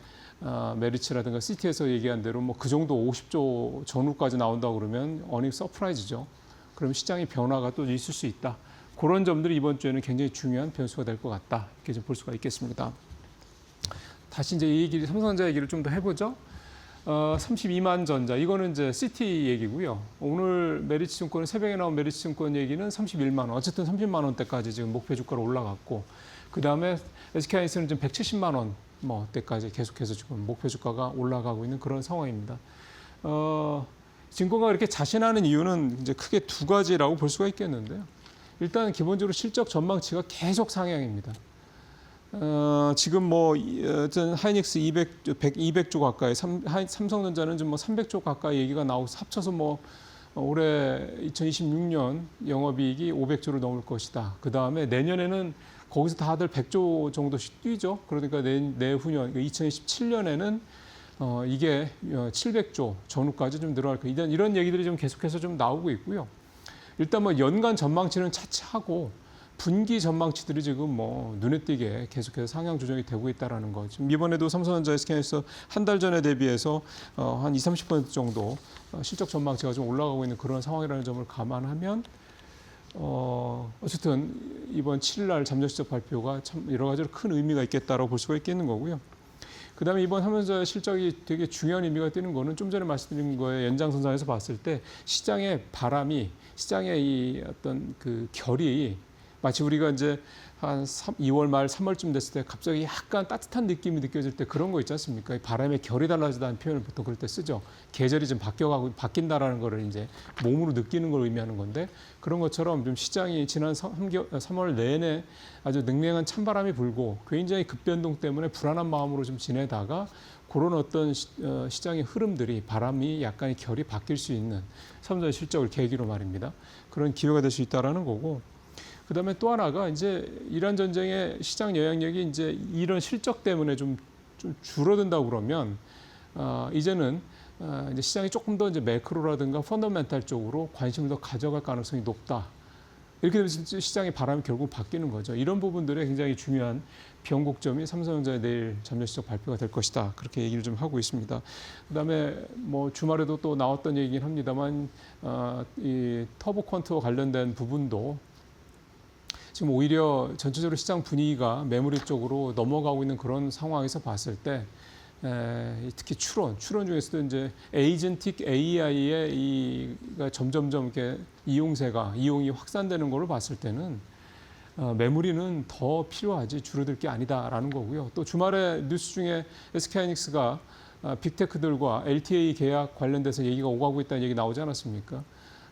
메리츠라든가 시티에서 얘기한 대로 뭐 그 정도 50조 전후까지 나온다고 그러면 어닝 서프라이즈죠. 그럼 시장의 변화가 또 있을 수 있다. 그런 점들이 이번 주에는 굉장히 중요한 변수가 될 것 같다. 이렇게 좀 볼 수가 있겠습니다. 다시 이제 이 얘기를 삼성전자 얘기를 좀 더 해보죠. 32만 전자 이거는 이제 시티 얘기고요. 오늘 메리츠증권은 새벽에 나온 메리츠증권 얘기는 31만 원. 어쨌든 30만 원대까지 지금 목표 주가로 올라갔고 그 다음에 SK하이닉스는 지금 170만 원 뭐 때까지 계속해서 지금 목표 주가가 올라가고 있는 그런 상황입니다. 증권가 이렇게 자신하는 이유는 이제 크게 두 가지라고 볼 수가 있겠는데요. 일단 기본적으로 실적 전망치가 계속 상향입니다. 지금 뭐 하이닉스 200조 가까이, 삼성전자는 좀 뭐 300조 가까이 얘기가 나오고 합쳐서 뭐 올해 2026년 영업이익이 500조를 넘을 것이다. 그 다음에 내년에는 거기서 다들 100조 정도씩 뛰죠. 그러니까 내후년 2027년에는 이게 700조 전후까지 좀 늘어날 거예요. 일단 이런 얘기들이 좀 계속해서 좀 나오고 있고요. 일단 뭐 연간 전망치는 차치하고 분기 전망치들이 지금 뭐 눈에 띄게 계속해서 상향 조정이 되고 있다라는 거. 지금 이번에도 삼성전자 SK에서 한 달 전에 대비해서 한 20-30% 정도 실적 전망치가 좀 올라가고 있는 그런 상황이라는 점을 감안하면 어쨌든 이번 7일 날 잠정 실적 발표가 참 여러 가지로 큰 의미가 있겠다라고 볼 수가 있겠는 거고요. 그다음에 이번 삼성전자 실적이 되게 중요한 의미가 되는 거는 좀 전에 말씀드린 거에 연장선상에서 봤을 때 시장의 바람이, 시장의 이 어떤 그 결이 마치 우리가 이제 한 2월 말 3월쯤 됐을 때 갑자기 약간 따뜻한 느낌이 느껴질 때 그런 거 있지 않습니까? 바람의 결이 달라지다는 표현을 보통 그럴 때 쓰죠. 계절이 좀 바뀐다라는 거를 이제 몸으로 느끼는 걸 의미하는 건데, 그런 것처럼 좀 시장이 지난 3월 내내 아주 냉랭한 찬바람이 불고 굉장히 급변동 때문에 불안한 마음으로 좀 지내다가 그런 어떤 시장의 흐름들이, 바람이 약간의 결이 바뀔 수 있는 삼성전자 실적을 계기로 말입니다. 그런 기회가 될 수 있다라는 거고, 그다음에 또 하나가 이제 이란 전쟁의 시장 영향력이 이제 이런 실적 때문에 좀 줄어든다고 그러면 이제는 이제 시장이 조금 더 이제 매크로라든가 펀더멘탈 쪽으로 관심을 더 가져갈 가능성이 높다. 이렇게 되면 시장의 바람이 결국 바뀌는 거죠. 이런 부분들에 굉장히 중요한 변곡점이 삼성전자의 내일 잠정 실적 발표가 될 것이다. 그렇게 얘기를 좀 하고 있습니다. 그다음에 뭐 주말에도 또 나왔던 얘기긴 합니다만 이 터보 퀀트와 관련된 부분도 지금 오히려 전체적으로 시장 분위기가 메모리 쪽으로 넘어가고 있는 그런 상황에서 봤을 때 특히 추론 중에서도 이제 에이전틱 AI의 점점점 이렇게 이용이 확산되는 걸로 봤을 때는 메모리는 더 필요하지 줄어들 게 아니다라는 거고요. 또 주말에 뉴스 중에 SK하이닉스가 빅테크들과 LTA 계약 관련돼서 얘기가 오가고 있다는 얘기 나오지 않았습니까?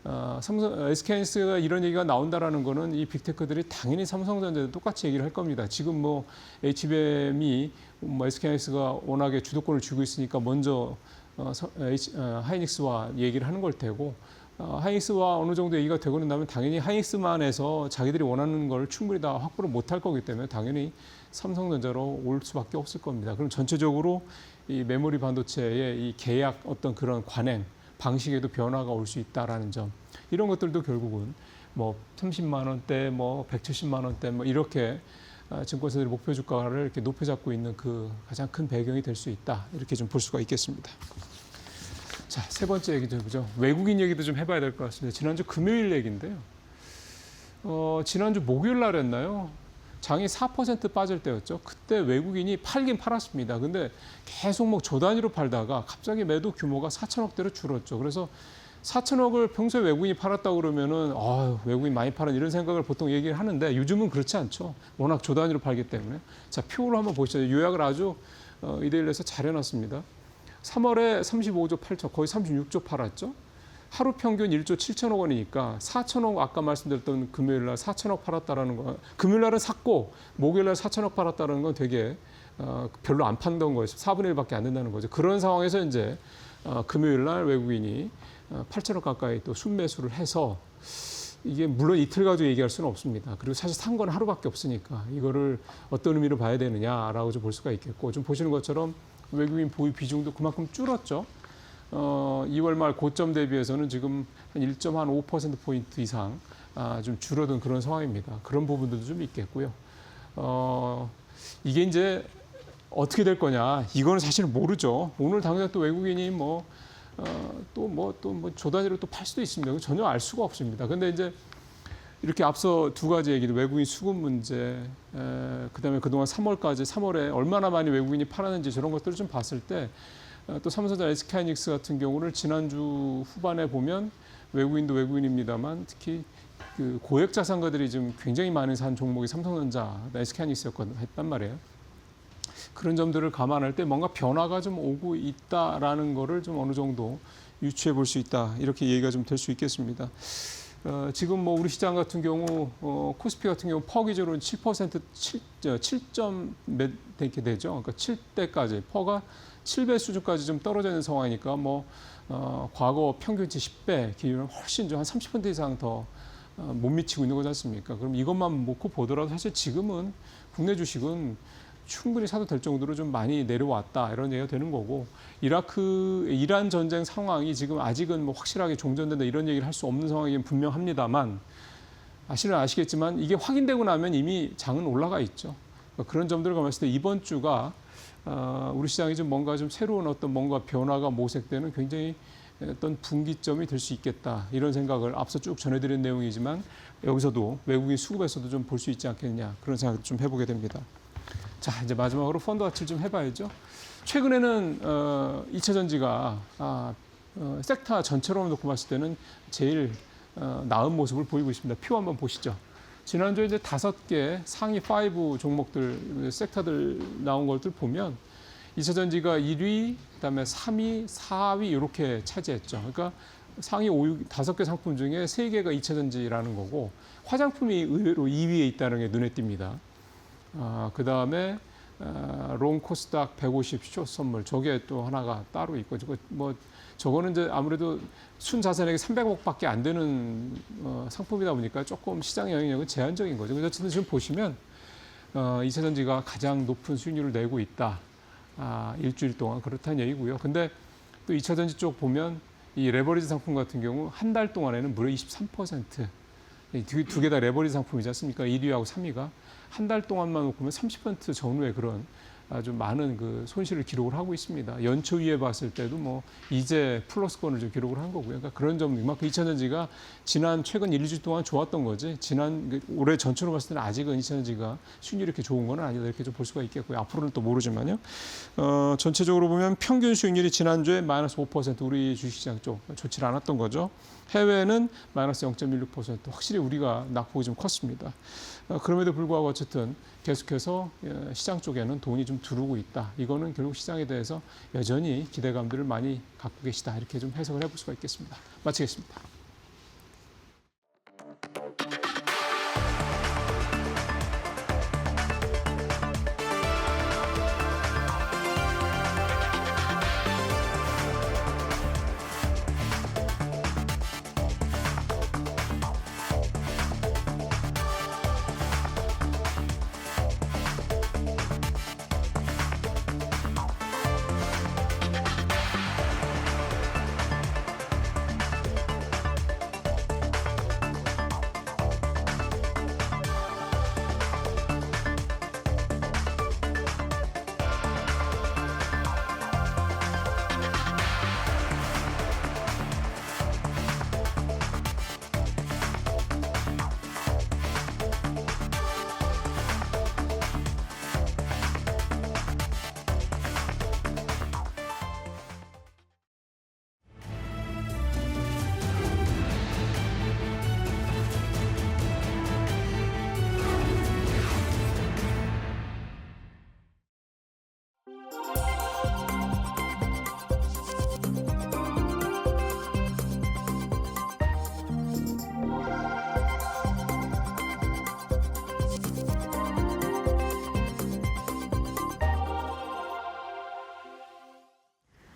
SK하이닉스가 이런 얘기가 나온다라는 거는 이 빅테크들이 당연히 삼성전자도 똑같이 얘기를 할 겁니다. 지금 뭐 HBM이 뭐 SK하이닉스가 워낙에 주도권을 쥐고 있으니까 먼저 하이닉스와 얘기를 하는 걸 테고, 하이닉스와 어느 정도 얘기가 되고 난다면 당연히 하이닉스만 해서 자기들이 원하는 걸 충분히 다 확보를 못할 거기 때문에 당연히 삼성전자로 올 수밖에 없을 겁니다. 그럼 전체적으로 이 메모리 반도체의 이 계약 어떤 그런 관행 방식에도 변화가 올 수 있다라는 점, 이런 것들도 결국은 뭐 30만 원대, 뭐 170만 원대, 뭐 이렇게 증권사들이 목표 주가를 이렇게 높여 잡고 있는 그 가장 큰 배경이 될 수 있다, 이렇게 좀 볼 수가 있겠습니다. 자, 세 번째 얘기도 해보죠. 외국인 얘기도 좀 해봐야 될 것 같습니다. 지난주 금요일 얘기인데요. 지난주 목요일 날이었나요? 장이 4% 빠질 때였죠. 그때 외국인이 팔긴 팔았습니다. 근데 계속 뭐 조 단위로 팔다가 갑자기 매도 규모가 4천억대로 줄었죠. 그래서 4천억을 평소에 외국인이 팔았다고 그러면은 외국인 많이 팔은 이런 생각을 보통 얘기를 하는데 요즘은 그렇지 않죠. 워낙 조 단위로 팔기 때문에. 자, 표로 한번 보시죠. 요약을 아주 이데일리에서 잘 해놨습니다. 3월에 35조 8천, 거의 36조 팔았죠. 하루 평균 1조 7천억 원이니까 4천억, 아까 말씀드렸던 금요일 날 4천억 팔았다라는 거, 금요일 날은 샀고 목요일 날 4천억 팔았다는 건 되게 별로 안 판던 거예요. 4분의 1밖에 안 된다는 거죠. 그런 상황에서 이제 금요일 날 외국인이 8천억 가까이 또 순매수를 해서, 이게 물론 이틀 가지고 얘기할 수는 없습니다. 그리고 사실 산 건 하루밖에 없으니까 이거를 어떤 의미로 봐야 되느냐라고 좀 볼 수가 있겠고, 좀 보시는 것처럼 외국인 보유 비중도 그만큼 줄었죠. 2월 말 고점 대비해서는 지금 한 1.5%포인트 이상 좀 줄어든 그런 상황입니다. 그런 부분들도 좀 있겠고요. 이게 이제 어떻게 될 거냐, 이거는 사실 모르죠. 오늘 당장 또 외국인이 조 단위로 또 팔 수도 있습니다. 전혀 알 수가 없습니다. 근데 이제 이렇게 앞서 두 가지 얘기도, 외국인 수급 문제, 그다음에 그동안 3월에 얼마나 많이 외국인이 팔았는지 저런 것들을 좀 봤을 때, 또 삼성전자 SK하이닉스 같은 경우를 지난주 후반에 보면 외국인도 외국인입니다만 특히 그 고액 자산가들이 좀 굉장히 많이 산 종목이 삼성전자, SK하이닉스였단 말이에요. 그런 점들을 감안할 때 뭔가 변화가 좀 오고 있다라는 거를 좀 어느 정도 유추해 볼 수 있다. 이렇게 얘기가 좀 될 수 있겠습니다. 지금 뭐 우리 시장 같은 경우 코스피 같은 경우 퍼 기준으로 7% 7점 몇 이렇게 되죠. 그러니까 7대까지 퍼가 7배 수준까지 좀 떨어져 있는 상황이니까 뭐 과거 평균치 10배 기준은 훨씬 좀 한 30% 이상 더 못 미치고 있는 거지 않습니까? 그럼 이것만 놓고 보더라도 사실 지금은 국내 주식은 충분히 사도 될 정도로 좀 많이 내려왔다 이런 얘기가 되는 거고 이란 전쟁 상황이 지금 아직은 뭐 확실하게 종전된다 이런 얘기를 할 수 없는 상황이긴 분명합니다만 실은 아시겠지만 이게 확인되고 나면 이미 장은 올라가 있죠. 그러니까 그런 점들을 감안했을 때 이번 주가 우리 시장이 좀 뭔가 좀 새로운 어떤 뭔가 변화가 모색되는 굉장히 어떤 분기점이 될 수 있겠다 이런 생각을 앞서 쭉 전해드린 내용이지만 여기서도 외국인 수급에서도 좀 볼 수 있지 않겠냐 그런 생각을 좀 해보게 됩니다. 자 이제 마지막으로 펀드 와치를 좀 해봐야죠. 최근에는 2차 전지가 섹터 전체로 놓고 봤을 때는 제일 나은 모습을 보이고 있습니다. 표 한번 보시죠. 지난주에 이제 5개 상위 5 종목들 섹터들 나온 것들 보면 2차 전지가 1위, 그다음에 3위, 4위 이렇게 차지했죠. 그러니까 상위 5개 상품 중에 3개가 2차 전지라는 거고 화장품이 의외로 2위에 있다는 게 눈에 띕니다. 그다음에 롱 코스닥 150 숏 선물 저게 또 하나가 따로 있고 뭐 저거는 이제 아무래도 순자산액이 300억밖에 안 되는 상품이다 보니까 조금 시장 영향력은 제한적인 거죠. 그래서 어쨌든 지금 보시면 2차 전지가 가장 높은 수익률을 내고 있다. 일주일 동안 그렇다는 얘기고요. 근데 또 2차 전지 쪽 보면 이 레버리지 상품 같은 경우 한 달 동안에는 무려 23%. 두 개 다 레버리지 상품이지 않습니까? 1위하고 3위가 한 달 동안만 놓고 보면 30% 전후의 그런 아주 많은 그 손실을 기록을 하고 있습니다. 연초 위에 봤을 때도 뭐 이제 플러스권을 좀 기록을 한 거고요. 그러니까 그런 점 이만큼 2차 전지가 최근 1, 2주 동안 좋았던 거지 올해 전체로 봤을 때는 아직은 2차 전지가 수익률이 이렇게 좋은 건 아니다 이렇게 좀 볼 수가 있겠고요. 앞으로는 또 모르지만요. 전체적으로 보면 평균 수익률이 지난주에 마이너스 5% 우리 주식시장 쪽 좋지 않았던 거죠. 해외는 마이너스 0.16% 확실히 우리가 낙폭이 좀 컸습니다. 그럼에도 불구하고 어쨌든 계속해서 시장 쪽에는 돈이 좀 들어오고 있다. 이거는 결국 시장에 대해서 여전히 기대감들을 많이 갖고 계시다. 이렇게 좀 해석을 해볼 수가 있겠습니다. 마치겠습니다.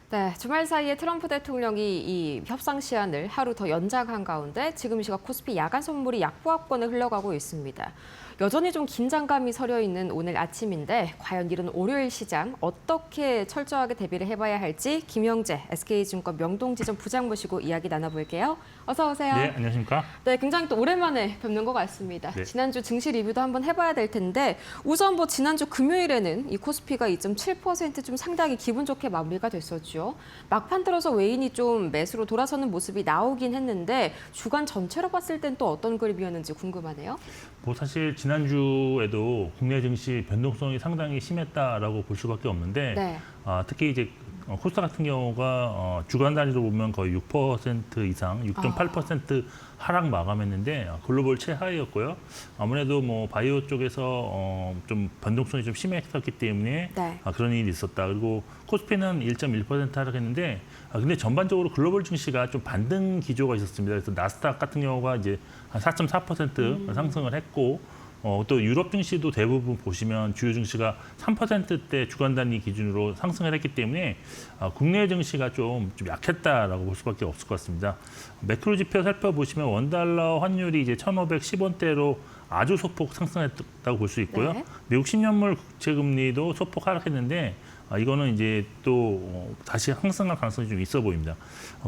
네, 주말 사이에 트럼프 대통령이 이 협상 시한을 하루 더 연장한 가운데 지금 이 시각 코스피 야간 선물이 약보합권에 흘러가고 있습니다. 여전히 좀 긴장감이 서려 있는 오늘 아침인데 과연 이런 월요일 시장 어떻게 철저하게 대비를 해봐야 할지 김영재 SK증권 명동지점 부장 모시고 이야기 나눠볼게요. 어서 오세요. 네, 안녕하십니까? 네, 굉장히 또 오랜만에 뵙는 것 같습니다. 네. 지난주 증시 리뷰도 한번 해봐야 될 텐데 우선 뭐 지난주 금요일에는 이 코스피가 2.7% 좀 상당히 기분 좋게 마무리가 됐었죠. 막판 들어서 외인이 좀 매수로 돌아서는 모습이 나오긴 했는데 주간 전체로 봤을 땐 또 어떤 그림이었는지 궁금하네요. 뭐 사실 지난주에도 국내 증시 변동성이 상당히 심했다라고 볼 수밖에 없는데 네. 특히 이제 코스닥 같은 경우가 주간 단위로 보면 거의 6% 이상, 6.8% 하락 마감했는데 글로벌 최하위였고요. 아무래도 뭐 바이오 쪽에서 좀 변동성이 좀 심했었기 때문에 네. 그런 일이 있었다. 그리고 코스피는 1.1% 하락했는데 근데 전반적으로 글로벌 증시가 좀 반등 기조가 있었습니다. 그래서 나스닥 같은 경우가 이제 한 4.4% 상승을 했고 또 유럽 증시도 대부분 보시면 주요 증시가 3%대 주간 단위 기준으로 상승을 했기 때문에 국내 증시가 좀 약했다라고 볼 수밖에 없을 것 같습니다. 매크로 지표 살펴보시면 원달러 환율이 이제 1,510원대로 아주 소폭 상승했다고 볼 수 있고요. 네. 미국 10년물 국채 금리도 소폭 하락했는데 이거는 이제 또 다시 상승할 가능성이 좀 있어 보입니다.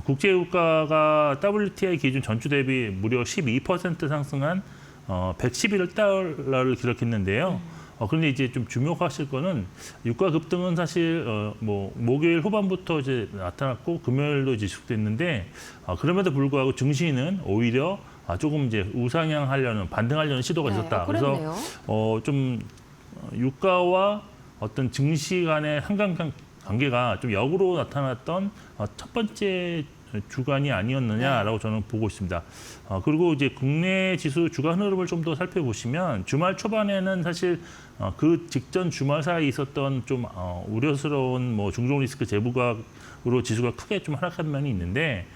국제 유가가 WTI 기준 전주 대비 무려 12% 상승한 111달러를 기록했는데요. 그런데 이제 좀 주목하실 거는 유가 급등은 사실 뭐 목요일 후반부터 이제 나타났고 금요일도 이제 지속됐는데 그럼에도 불구하고 증시는 오히려 조금 이제 우상향하려는 반등하려는 시도가 있었다. 그랬네요. 그래서 좀 유가와 어떤 증시 간의 상관관계가 좀 역으로 나타났던 첫 번째 주간이 아니었느냐라고 저는 보고 있습니다. 그리고 이제 국내 지수 주간 흐름을 좀 더 살펴보시면 주말 초반에는 사실 그 직전 주말 사이에 있었던 좀 우려스러운 뭐 중종 리스크 재부각으로 지수가 크게 좀 하락한 면이 있는데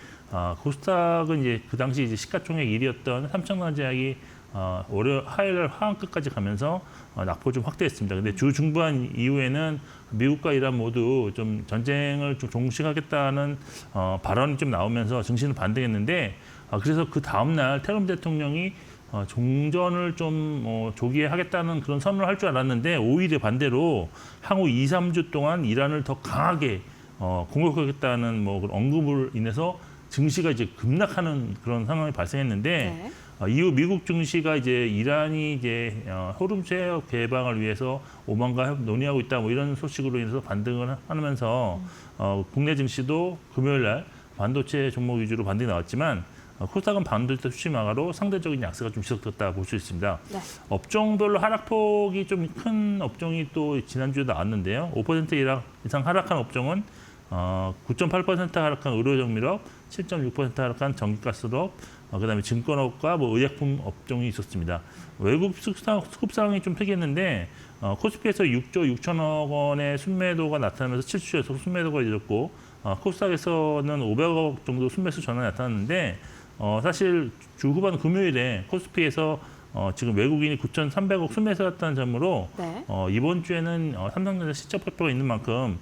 코스닥은 이제 그 당시 이제 시가총액 1위였던 삼성전자 제약이 화요일 하한끝까지 가면서 낙폭 좀 확대했습니다. 근데 주 중반 이후에는 미국과 이란 모두 좀 전쟁을 좀 종식하겠다는 발언이 좀 나오면서 증시는 반등했는데 그래서 그 다음 날 트럼프 대통령이 종전을 좀 조기에 하겠다는 그런 선언을 할 줄 알았는데 오히려 반대로 향후 2, 3주 동안 이란을 더 강하게 공격하겠다는 뭐 그런 언급을 인해서 증시가 이제 급락하는 그런 상황이 발생했는데 네. 이후 미국 증시가 이제 이란이 이제 호르무즈 해협 개방을 위해서 오만과 논의하고 있다 뭐 이런 소식으로 인해서 반등을 하면서 국내 증시도 금요일 날 반도체 종목 위주로 반등이 나왔지만 코스닥은 반도체 수치마가로 상대적인 약세가 좀 지속됐다 볼 수 있습니다. 네. 업종별로 하락폭이 좀 큰 업종이 또 지난주에 나왔는데요. 5% 이상 하락한 업종은 9.8% 하락한 의료정밀업, 7.6% 하락한 전기가스업, 그다음에 증권업과 뭐 의약품 업종이 있었습니다. 외국 수급 상황이 좀 특이했는데 코스피에서 6조 6천억 원의 순매도가 나타나면서 7주 연속 순매도가 이뤘고 코스닥에서는 500억 정도 순매수 전환이 나타났는데 사실 주 후반 금요일에 코스피에서 지금 외국인이 9,300억 순매수했다는 점으로 네. 이번 주에는 삼성전자 실적 발표가 있는 만큼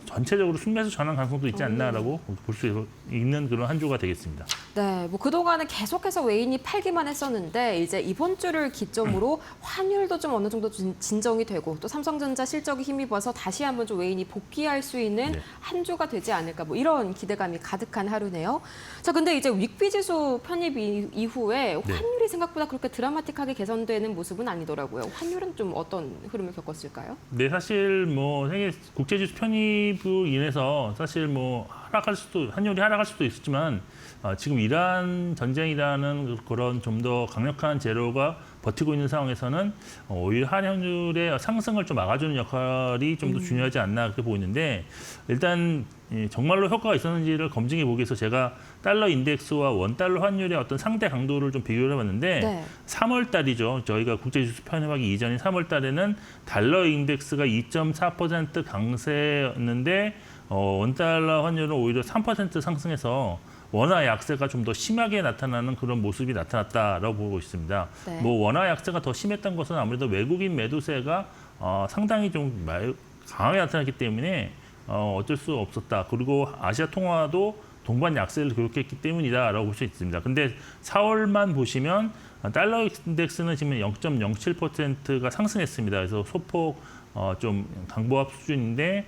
전체적으로 순매수 전환 가능성도 있지 않나라고 볼 수 있는 그런 한 주가 되겠습니다. 네, 뭐 그동안은 계속해서 외인이 팔기만 했었는데 이제 이번 주를 기점으로 환율도 좀 어느 정도 진정이 되고 또 삼성전자 실적이 힘입어서 다시 한번 좀 외인이 복귀할 수 있는 네. 한 주가 되지 않을까 뭐 이런 기대감이 가득한 하루네요. 자, 근데 이제 윅비 지수 편입 이후에 환율이 생각보다 그렇게 드라마틱하게 개선되는 모습은 아니더라고요. 환율은 좀 어떤 흐름을 겪었을까요? 네, 사실 뭐 세계 국제지수 편입으로 인해서 사실 뭐 환율이 하락할 수도 있었지만 지금 이란 전쟁이라는 그런 좀 더 강력한 재료가 버티고 있는 상황에서는 오히려 환율의 상승을 좀 막아주는 역할이 좀 더 중요하지 않나 그렇게 보고 있는데 일단 정말로 효과가 있었는지를 검증해 보기 위해서 제가 달러 인덱스와 원달러 환율의 어떤 상대 강도를 좀 비교를 해봤는데 네. 3월 달이죠. 저희가 국제지수 편입하기 이전인 3월 달에는 달러 인덱스가 2.4% 강세였는데 원달러 환율은 오히려 3% 상승해서 원화 약세가 좀 더 심하게 나타나는 그런 모습이 나타났다라고 보고 있습니다. 네. 뭐 원화 약세가 더 심했던 것은 아무래도 외국인 매도세가 상당히 좀 강하게 나타났기 때문에 어쩔 수 없었다. 그리고 아시아 통화도 동반 약세를 기록했기 때문이다라고 볼 수 있습니다. 근데 4월만 보시면 달러 인덱스는 지금 0.07%가 상승했습니다. 그래서 소폭 좀 강보합 수준인데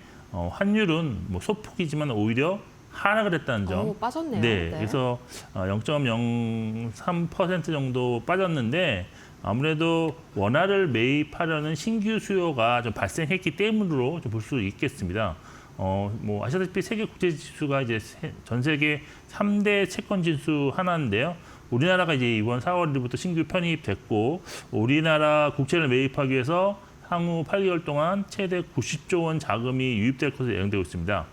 환율은 뭐 소폭이지만 오히려 하락을 했다는 점. 빠졌네요. 네, 그래서 0.03% 정도 빠졌는데 아무래도 원화를 매입하려는 신규 수요가 좀 발생했기 때문으로 좀 볼 수 있겠습니다. 뭐 아시다시피 세계 국제 지수가 이제 전 세계 3대 채권 지수 하나인데요. 우리나라가 이제 이번 4월 1일부터 신규 편입됐고 우리나라 국채를 매입하기 위해서 향후 8개월 동안 최대 90조 원 자금이 유입될 것으로 예상되고 있습니다.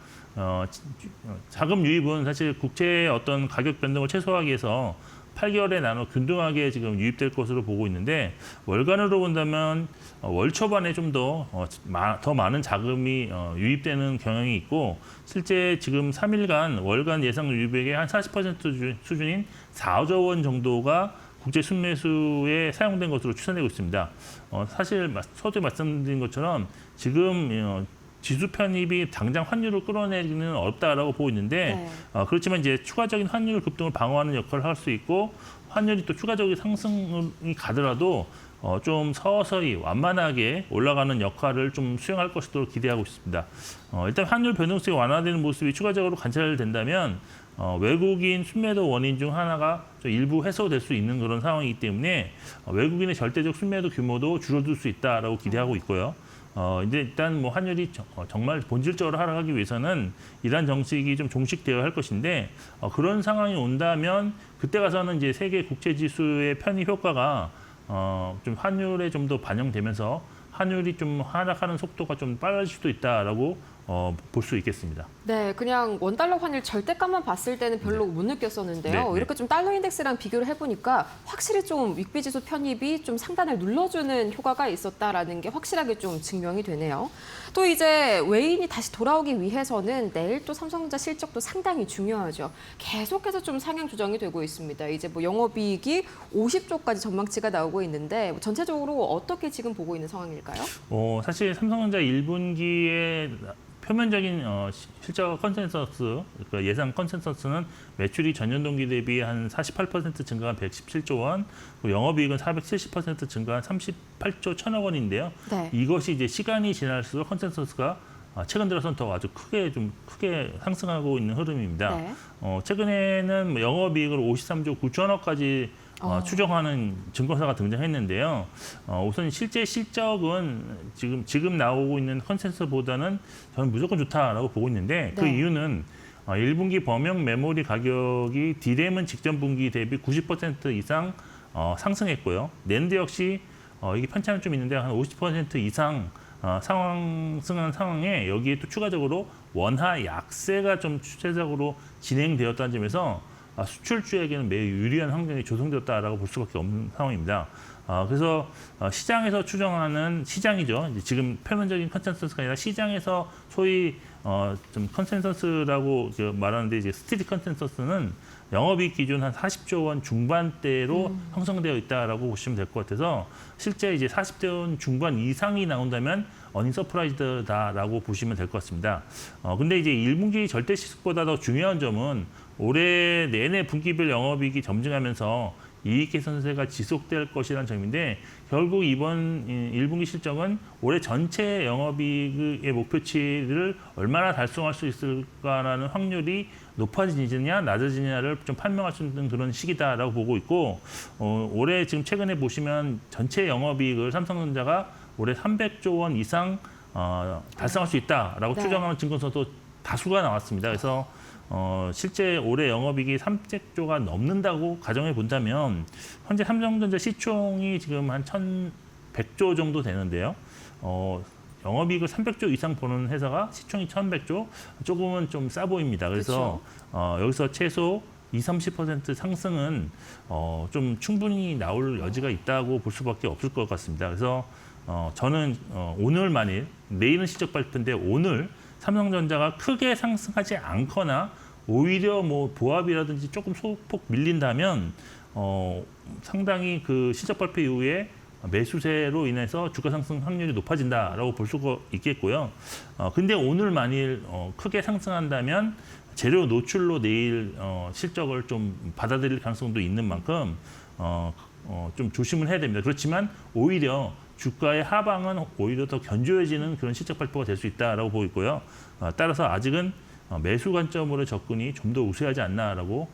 자금 유입은 사실 국채의 어떤 가격 변동을 최소화하기 위해서 8개월에 나눠 균등하게 지금 유입될 것으로 보고 있는데 월간으로 본다면 월 초반에 좀 더 많은 자금이 유입되는 경향이 있고 실제 지금 3일간 월간 예상 유입액의 한 40% 수준인 4조 원 정도가 국제 순매수에 사용된 것으로 추산되고 있습니다. 사실 서두에 말씀드린 것처럼 지금 지수 편입이 당장 환율을 끌어내기는 어렵다라고 보고 있는데 그렇지만 이제 추가적인 환율 급등을 방어하는 역할을 할 수 있고 환율이 또 추가적인 상승이 가더라도 좀 서서히 완만하게 올라가는 역할을 좀 수행할 것으로 기대하고 있습니다. 일단 환율 변동성이 완화되는 모습이 추가적으로 관찰된다면 외국인 순매도 원인 중 하나가 좀 일부 해소될 수 있는 그런 상황이기 때문에 외국인의 절대적 순매도 규모도 줄어들 수 있다라고 기대하고 있고요. 이제 일단 뭐 환율이 정말 본질적으로 하락하기 위해서는 이란 정책이 좀 종식되어야 할 것인데 그런 상황이 온다면 그때 가서는 이제 세계 국채 지수의 편입 효과가 좀 환율에 좀 더 반영되면서 환율이 좀 하락하는 속도가 좀 빨라질 수도 있다라고 볼 수 있겠습니다. 네, 그냥 원달러 환율 절대값만 봤을 때는 별로 못 느꼈었는데요. 네. 이렇게 좀 달러 인덱스랑 비교를 해보니까 확실히 좀 윅비 지수 편입이 좀 상단을 눌러주는 효과가 있었다라는 게 확실하게 좀 증명이 되네요. 또 이제 외인이 다시 돌아오기 위해서는 내일 또 삼성전자 실적도 상당히 중요하죠. 계속해서 좀 상향 조정이 되고 있습니다. 이제 뭐 영업이익이 50조까지 전망치가 나오고 있는데 전체적으로 어떻게 지금 보고 있는 상황일까요? 사실 삼성전자 1분기에 표면적인 실적 컨센서스, 그러니까 예상 컨센서스는 매출이 전년 동기 대비 한 48% 증가한 117조 원, 그리고 영업이익은 470% 증가한 38조 1천억 원인데요. 네. 이것이 이제 시간이 지날수록 컨센서스가 최근 들어서는 더 아주 크게 상승하고 있는 흐름입니다. 네. 최근에는 뭐 영업이익을 53조 9천억까지 추정하는 증권사가 등장했는데요. 우선 실제 실적은 지금 나오고 있는 컨센서스보다는 저는 무조건 좋다라고 보고 있는데 그 네. 이유는 1분기 범용 메모리 가격이 D램은 직전 분기 대비 90% 이상 상승했고요. 낸드 역시 이게 편차는 좀 있는데 한 50% 이상 상승한 상황에 여기에 또 추가적으로 원화 약세가 좀 추세적으로 진행되었다는 점에서 수출주에게는 매우 유리한 환경이 조성되었다라고 볼 수밖에 없는 상황입니다. 그래서 시장에서 추정하는 시장이죠. 이제 지금 표면적인 컨센서스가 아니라 시장에서 소위 좀 컨센서스라고 말하는데 이제 스트리트 컨센서스는 영업이익 기준 한 40조 원 중반대로 형성되어 있다라고 보시면 될 것 같아서 실제 이제 40조 원 중반 이상이 나온다면 어닝 서프라이즈다라고 보시면 될 것 같습니다. 근데 이제 1분기 절대 시속보다 더 중요한 점은 올해 내내 분기별 영업이익이 점증하면서 이익 개선세가 지속될 것이라는 점인데 결국 이번 1분기 실적은 올해 전체 영업이익의 목표치를 얼마나 달성할 수 있을까라는 확률이 높아지느냐 낮아지느냐를 좀 판명할 수 있는 그런 시기다라고 보고 있고 올해 지금 최근에 보시면 전체 영업이익을 삼성전자가 올해 300조 원 이상 달성할 수 있다라고 추정하는 증권사도 다수가 나왔습니다. 그래서 실제 올해 영업이익이 300조가 넘는다고 가정해 본다면 현재 삼성전자 시총이 지금 한 1,100조 정도 되는데요. 영업이익을 300조 이상 보는 회사가 시총이 1,100조 조금은 좀 싸 보입니다. 그래서 여기서 최소 20-30% 상승은 좀 충분히 나올 여지가 있다고 볼 수밖에 없을 것 같습니다. 그래서 저는 오늘 만일 내일은 실적 발표인데 오늘 삼성전자가 크게 상승하지 않거나 오히려 뭐 보합이라든지 조금 소폭 밀린다면 상당히 그 실적 발표 이후에 매수세로 인해서 주가 상승 확률이 높아진다라고 볼 수가 있겠고요. 근데 오늘 만일 크게 상승한다면 재료 노출로 내일 실적을 좀 받아들일 가능성도 있는 만큼 좀 조심을 해야 됩니다. 그렇지만 오히려 주가의 하방은 오히려 더 견조해지는 그런 실적 발표가 될 수 있다라고 보고 있고요. 따라서 아직은 매수 관점으로 접근이 좀 더 우세하지 않나라고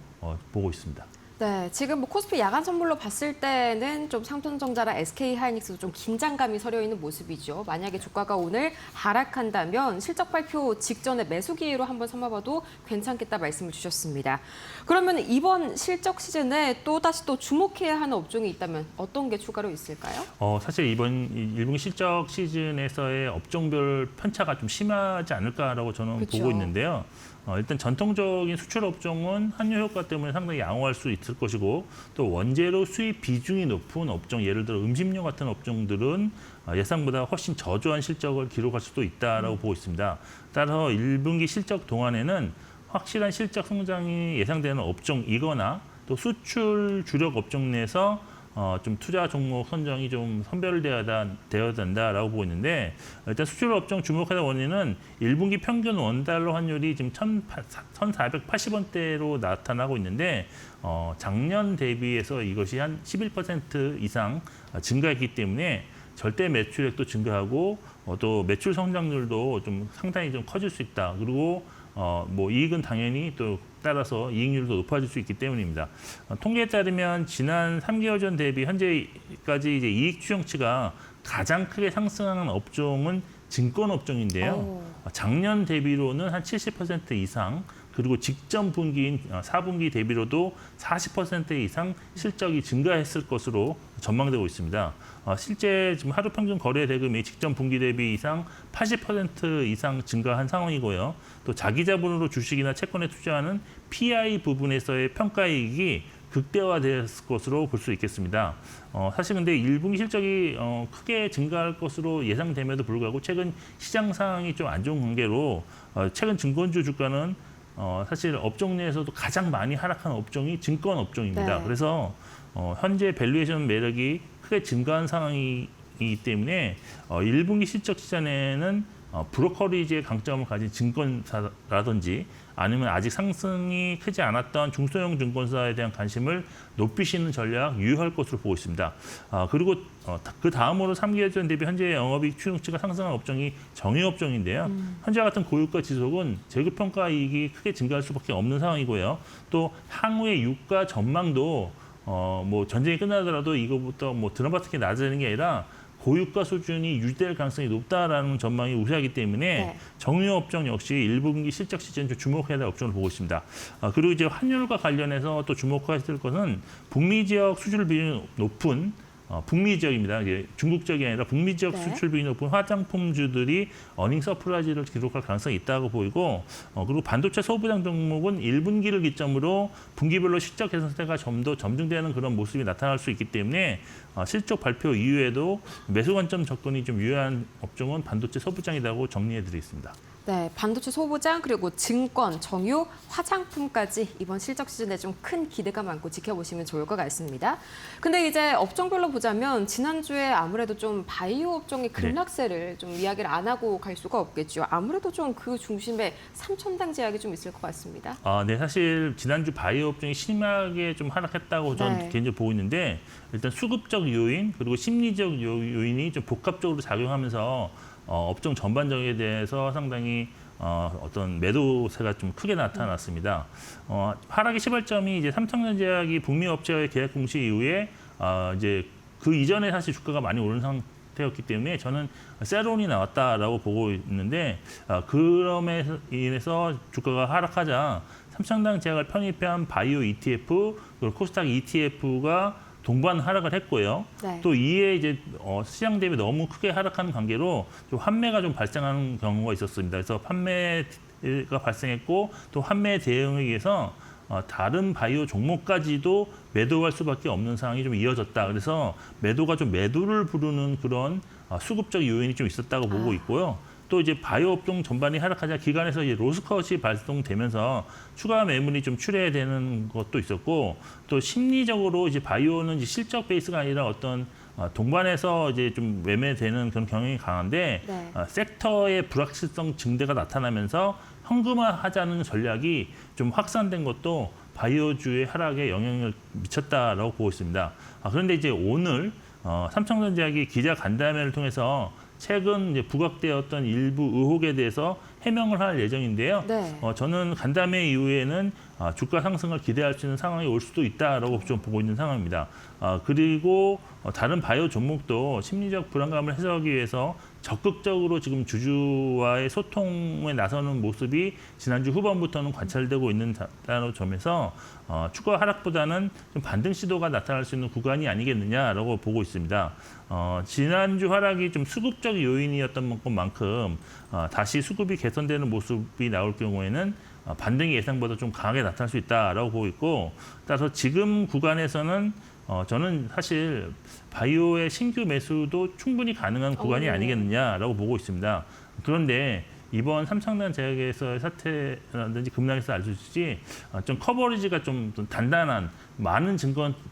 보고 있습니다. 네, 지금 뭐 코스피 야간 선물로 봤을 때는 좀 삼성전자랑 SK하이닉스도 좀 긴장감이 서려 있는 모습이죠. 만약에 주가가 오늘 하락한다면 실적 발표 직전에 매수 기회로 한번 삼아봐도 괜찮겠다 말씀을 주셨습니다. 그러면 이번 실적 시즌에 또다시 또 주목해야 하는 업종이 있다면 어떤 게 추가로 있을까요? 사실 이번 1분기 실적 시즌에서의 업종별 편차가 좀 심하지 않을까라고 저는 그쵸. 보고 있는데요. 일단 전통적인 수출 업종은 환율 효과 때문에 상당히 양호할 수 있을 것이고 또 원재료 수입 비중이 높은 업종, 예를 들어 음식료 같은 업종들은 예상보다 훨씬 저조한 실적을 기록할 수도 있다라고 보고 있습니다. 따라서 1분기 실적 동안에는 확실한 실적 성장이 예상되는 업종이거나 또 수출 주력 업종 내에서 좀 투자 종목 선정이 좀 선별되어야 된다라고 보고 있는데 일단 수출 업종 주목하는 원인은 1분기 평균 원달러 환율이 지금 1,480원대로 나타나고 있는데 작년 대비해서 이것이 한 11% 이상 증가했기 때문에 절대 매출액도 증가하고 또 매출 성장률도 좀 상당히 좀 커질 수 있다. 그리고 뭐 이익은 당연히 또 따라서 이익률도 높아질 수 있기 때문입니다. 통계에 따르면 지난 3개월 전 대비 현재까지 이제 이익 추정치가 가장 크게 상승하는 업종은 증권 업종인데요. 작년 대비로는 한 70% 이상, 그리고 직전 분기인 4분기 대비로도 40% 이상 실적이 증가했을 것으로 전망되고 있습니다. 실제 지금 하루 평균 거래 대금이 직전 분기 대비 이상 80% 이상 증가한 상황이고요. 또 자기 자본으로 주식이나 채권에 투자하는 PI 부분에서의 평가이익이 극대화됐을 것으로 볼 수 있겠습니다. 사실 근데 1분기 실적이 크게 증가할 것으로 예상됨에도 불구하고 최근 시장 상황이 좀 안 좋은 관계로 최근 증권주 주가는 사실 업종 내에서도 가장 많이 하락한 업종이 증권 업종입니다. 네. 그래서 현재 밸류에이션 매력이 크게 증가한 상황이기 때문에 1분기 실적 시즌에는 브로커리지의 강점을 가진 증권사라든지 아니면 아직 상승이 크지 않았던 중소형 증권사에 대한 관심을 높이시는 전략 유효할 것으로 보고 있습니다. 그리고 그 다음으로 3개월 전 대비 현재 영업이익 추정치가 상승한 업종이 정유업종인데요. 현재 같은 고유가 지속은 재고평가 이익이 크게 증가할 수밖에 없는 상황이고요. 또 향후의 유가 전망도 뭐 전쟁이 끝나더라도 이거부터 뭐 드라마틱하게 낮아지는 게 아니라 고유가 수준이 유지될 가능성이 높다라는 전망이 우세하기 때문에 네. 정유업종 역시 1분기 실적 시즌 좀 주목해야 될 업종을 보고 있습니다. 그리고 이제 환율과 관련해서 또 주목해야 될 것은 북미 지역 수출 비율이 높은 북미 지역입니다. 이게 중국 지역이 아니라 북미 지역 네. 수출 비율이 높은 화장품주들이 어닝 서프라이즈를 기록할 가능성이 있다고 보이고 그리고 반도체 소부장 종목은 1분기를 기점으로 분기별로 실적 개선세가 좀 더 점증되는 그런 모습이 나타날 수 있기 때문에 실적 발표 이후에도 매수 관점 접근이 좀 유효한 업종은 반도체 소부장이라고 정리해드리겠습니다. 네, 반도체 소부장 그리고 증권, 정유, 화장품까지 이번 실적 시즌에 좀 큰 기대감 안고 지켜보시면 좋을 것 같습니다. 근데 이제 업종별로 보자면 지난주에 아무래도 좀 바이오 업종의 급락세를 좀 이야기를 안 하고 갈 수가 없겠죠. 아무래도 좀 그 중심에 삼천당 제약이 좀 있을 것 같습니다. 네, 사실 지난주 바이오 업종이 심하게 좀 하락했다고 저는 네. 개인적으로 보고 있는데 일단 수급적 요인 그리고 심리적 요인이 좀 복합적으로 작용하면서 업종 전반적에 대해서 상당히 어떤 매도세가 좀 크게 나타났습니다. 하락의 시발점이 이제 삼성전자제약이 북미 업체와의 계약 공시 이후에 이제 그 이전에 사실 주가가 많이 오른 상태였기 때문에 저는 세론이 나왔다라고 보고 있는데 그럼에 인해서 주가가 하락하자 삼성전자제약을 편입한 바이오 ETF 그리고 코스닥 ETF가 동반 하락을 했고요. 네. 또 이에 이제 시장 대비 너무 크게 하락하는 관계로 좀 환매가 좀 발생하는 경우가 있었습니다. 그래서 판매가 발생했고 또 환매 대응에 의해서 다른 바이오 종목까지도 매도할 수밖에 없는 상황이 좀 이어졌다. 그래서 매도가 좀 매도를 부르는 그런 수급적 요인이 좀 있었다고 보고 있고요. 또 이제 바이오 업종 전반이 하락하자 기관에서 이제 로스컷이 발동되면서 추가 매물이 좀 출회되는 것도 있었고 또 심리적으로 이제 바이오는 이제 실적 베이스가 아니라 어떤 동반해서 이제 좀 매매되는 그런 경향이 강한데 네. 섹터의 불확실성 증대가 나타나면서 현금화하자는 전략이 좀 확산된 것도 바이오주의 하락에 영향을 미쳤다라고 보고 있습니다. 그런데 이제 오늘 삼성전자제약이 기자 간담회를 통해서 최근 이제 부각되었던 일부 의혹에 대해서 해명을 할 예정인데요. 네. 저는 간담회 이후에는 주가 상승을 기대할 수 있는 상황이 올 수도 있다라고 좀 보고 있는 상황입니다. 그리고 다른 바이오 종목도 심리적 불안감을 해소하기 위해서 적극적으로 지금 주주와의 소통에 나서는 모습이 지난주 후반부터는 관찰되고 있는 점에서 추가 하락보다는 좀 반등 시도가 나타날 수 있는 구간이 아니겠느냐라고 보고 있습니다. 지난주 하락이 좀 수급적 요인이었던 것만큼 다시 수급이 개선되는 모습이 나올 경우에는 반등이 예상보다 좀 강하게 나타날 수 있다라고 보고 있고, 따라서 지금 구간에서는 저는 사실 바이오의 신규 매수도 충분히 가능한 구간이 아니겠느냐라고 보고 있습니다. 그런데 이번 삼성전 제약에서의 사태라든지 급락에서 알 수 있듯이 좀 커버리지가 좀 단단한 많은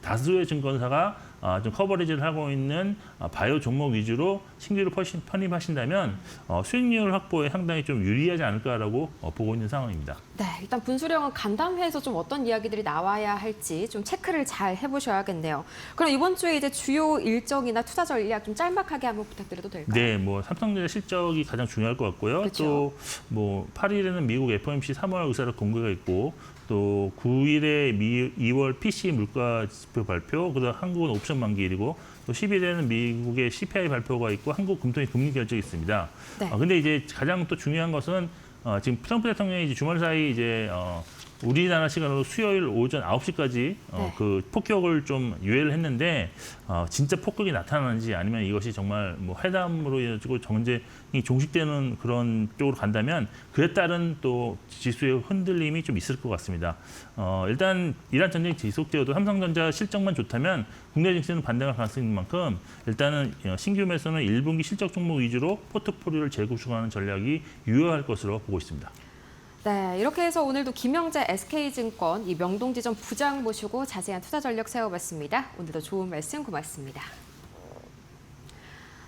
다수의 증권사가 좀 커버리지를 하고 있는 바이오 종목 위주로 신규로 편입하신다면 수익률 확보에 상당히 좀 유리하지 않을까라고 보고 있는 상황입니다. 네, 일단 분수령은 간담회에서 좀 어떤 이야기들이 나와야 할지 좀 체크를 잘 해보셔야겠네요. 그럼 이번 주에 이제 주요 일정이나 투자 전략 좀 짤막하게 한번 부탁드려도 될까요? 네, 뭐 삼성전자 실적이 가장 중요할 것 같고요. 그렇죠. 또 뭐 8일에는 미국 FOMC 3월 의사록 공개가 있고, 또 9일에 2월 PC 물가 지표 발표, 그다음 한국은 옵션 만기일이고, 또 10일에는 미국의 CPI 발표가 있고 한국 금통위 금리 결정이 있습니다. 네. 근데 이제 가장 또 중요한 것은 지금 트럼프 대통령이 이제 주말 사이 이제 우리나라 시간으로 수요일 오전 9시까지 네. 그 폭격을 좀 유예를 했는데 진짜 폭격이 나타나는지 아니면 이것이 정말 뭐 회담으로 이어지고 전쟁이 종식되는 그런 쪽으로 간다면 그에 따른 또 지수의 흔들림이 좀 있을 것 같습니다. 일단 이란 전쟁이 지속되어도 삼성전자 실적만 좋다면 국내 증시는 반등할 가능성이 있는 만큼 일단은 신규 매수는 1분기 실적 종목 위주로 포트폴리오를 재구성하는 전략이 유효할 것으로 보고 있습니다. 네, 이렇게 해서 오늘도 김영재 SK증권 이 명동지점 부장 모시고 자세한 투자 전략 세워봤습니다. 오늘도 좋은 말씀 고맙습니다.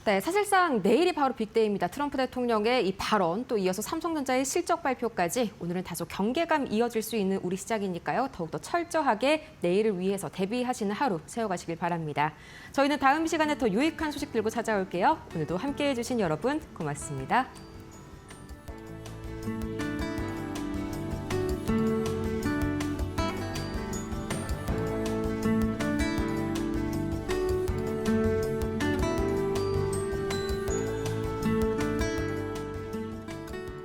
네, 사실상 내일이 바로 빅데이입니다. 트럼프 대통령의 이 발언, 또 이어서 삼성전자의 실적 발표까지 오늘은 다소 경계감 이어질 수 있는 우리 시장이니까요. 더욱더 철저하게 내일을 위해서 대비하시는 하루 세워가시길 바랍니다. 저희는 다음 시간에 더 유익한 소식 들고 찾아올게요. 오늘도 함께해 주신 여러분 고맙습니다.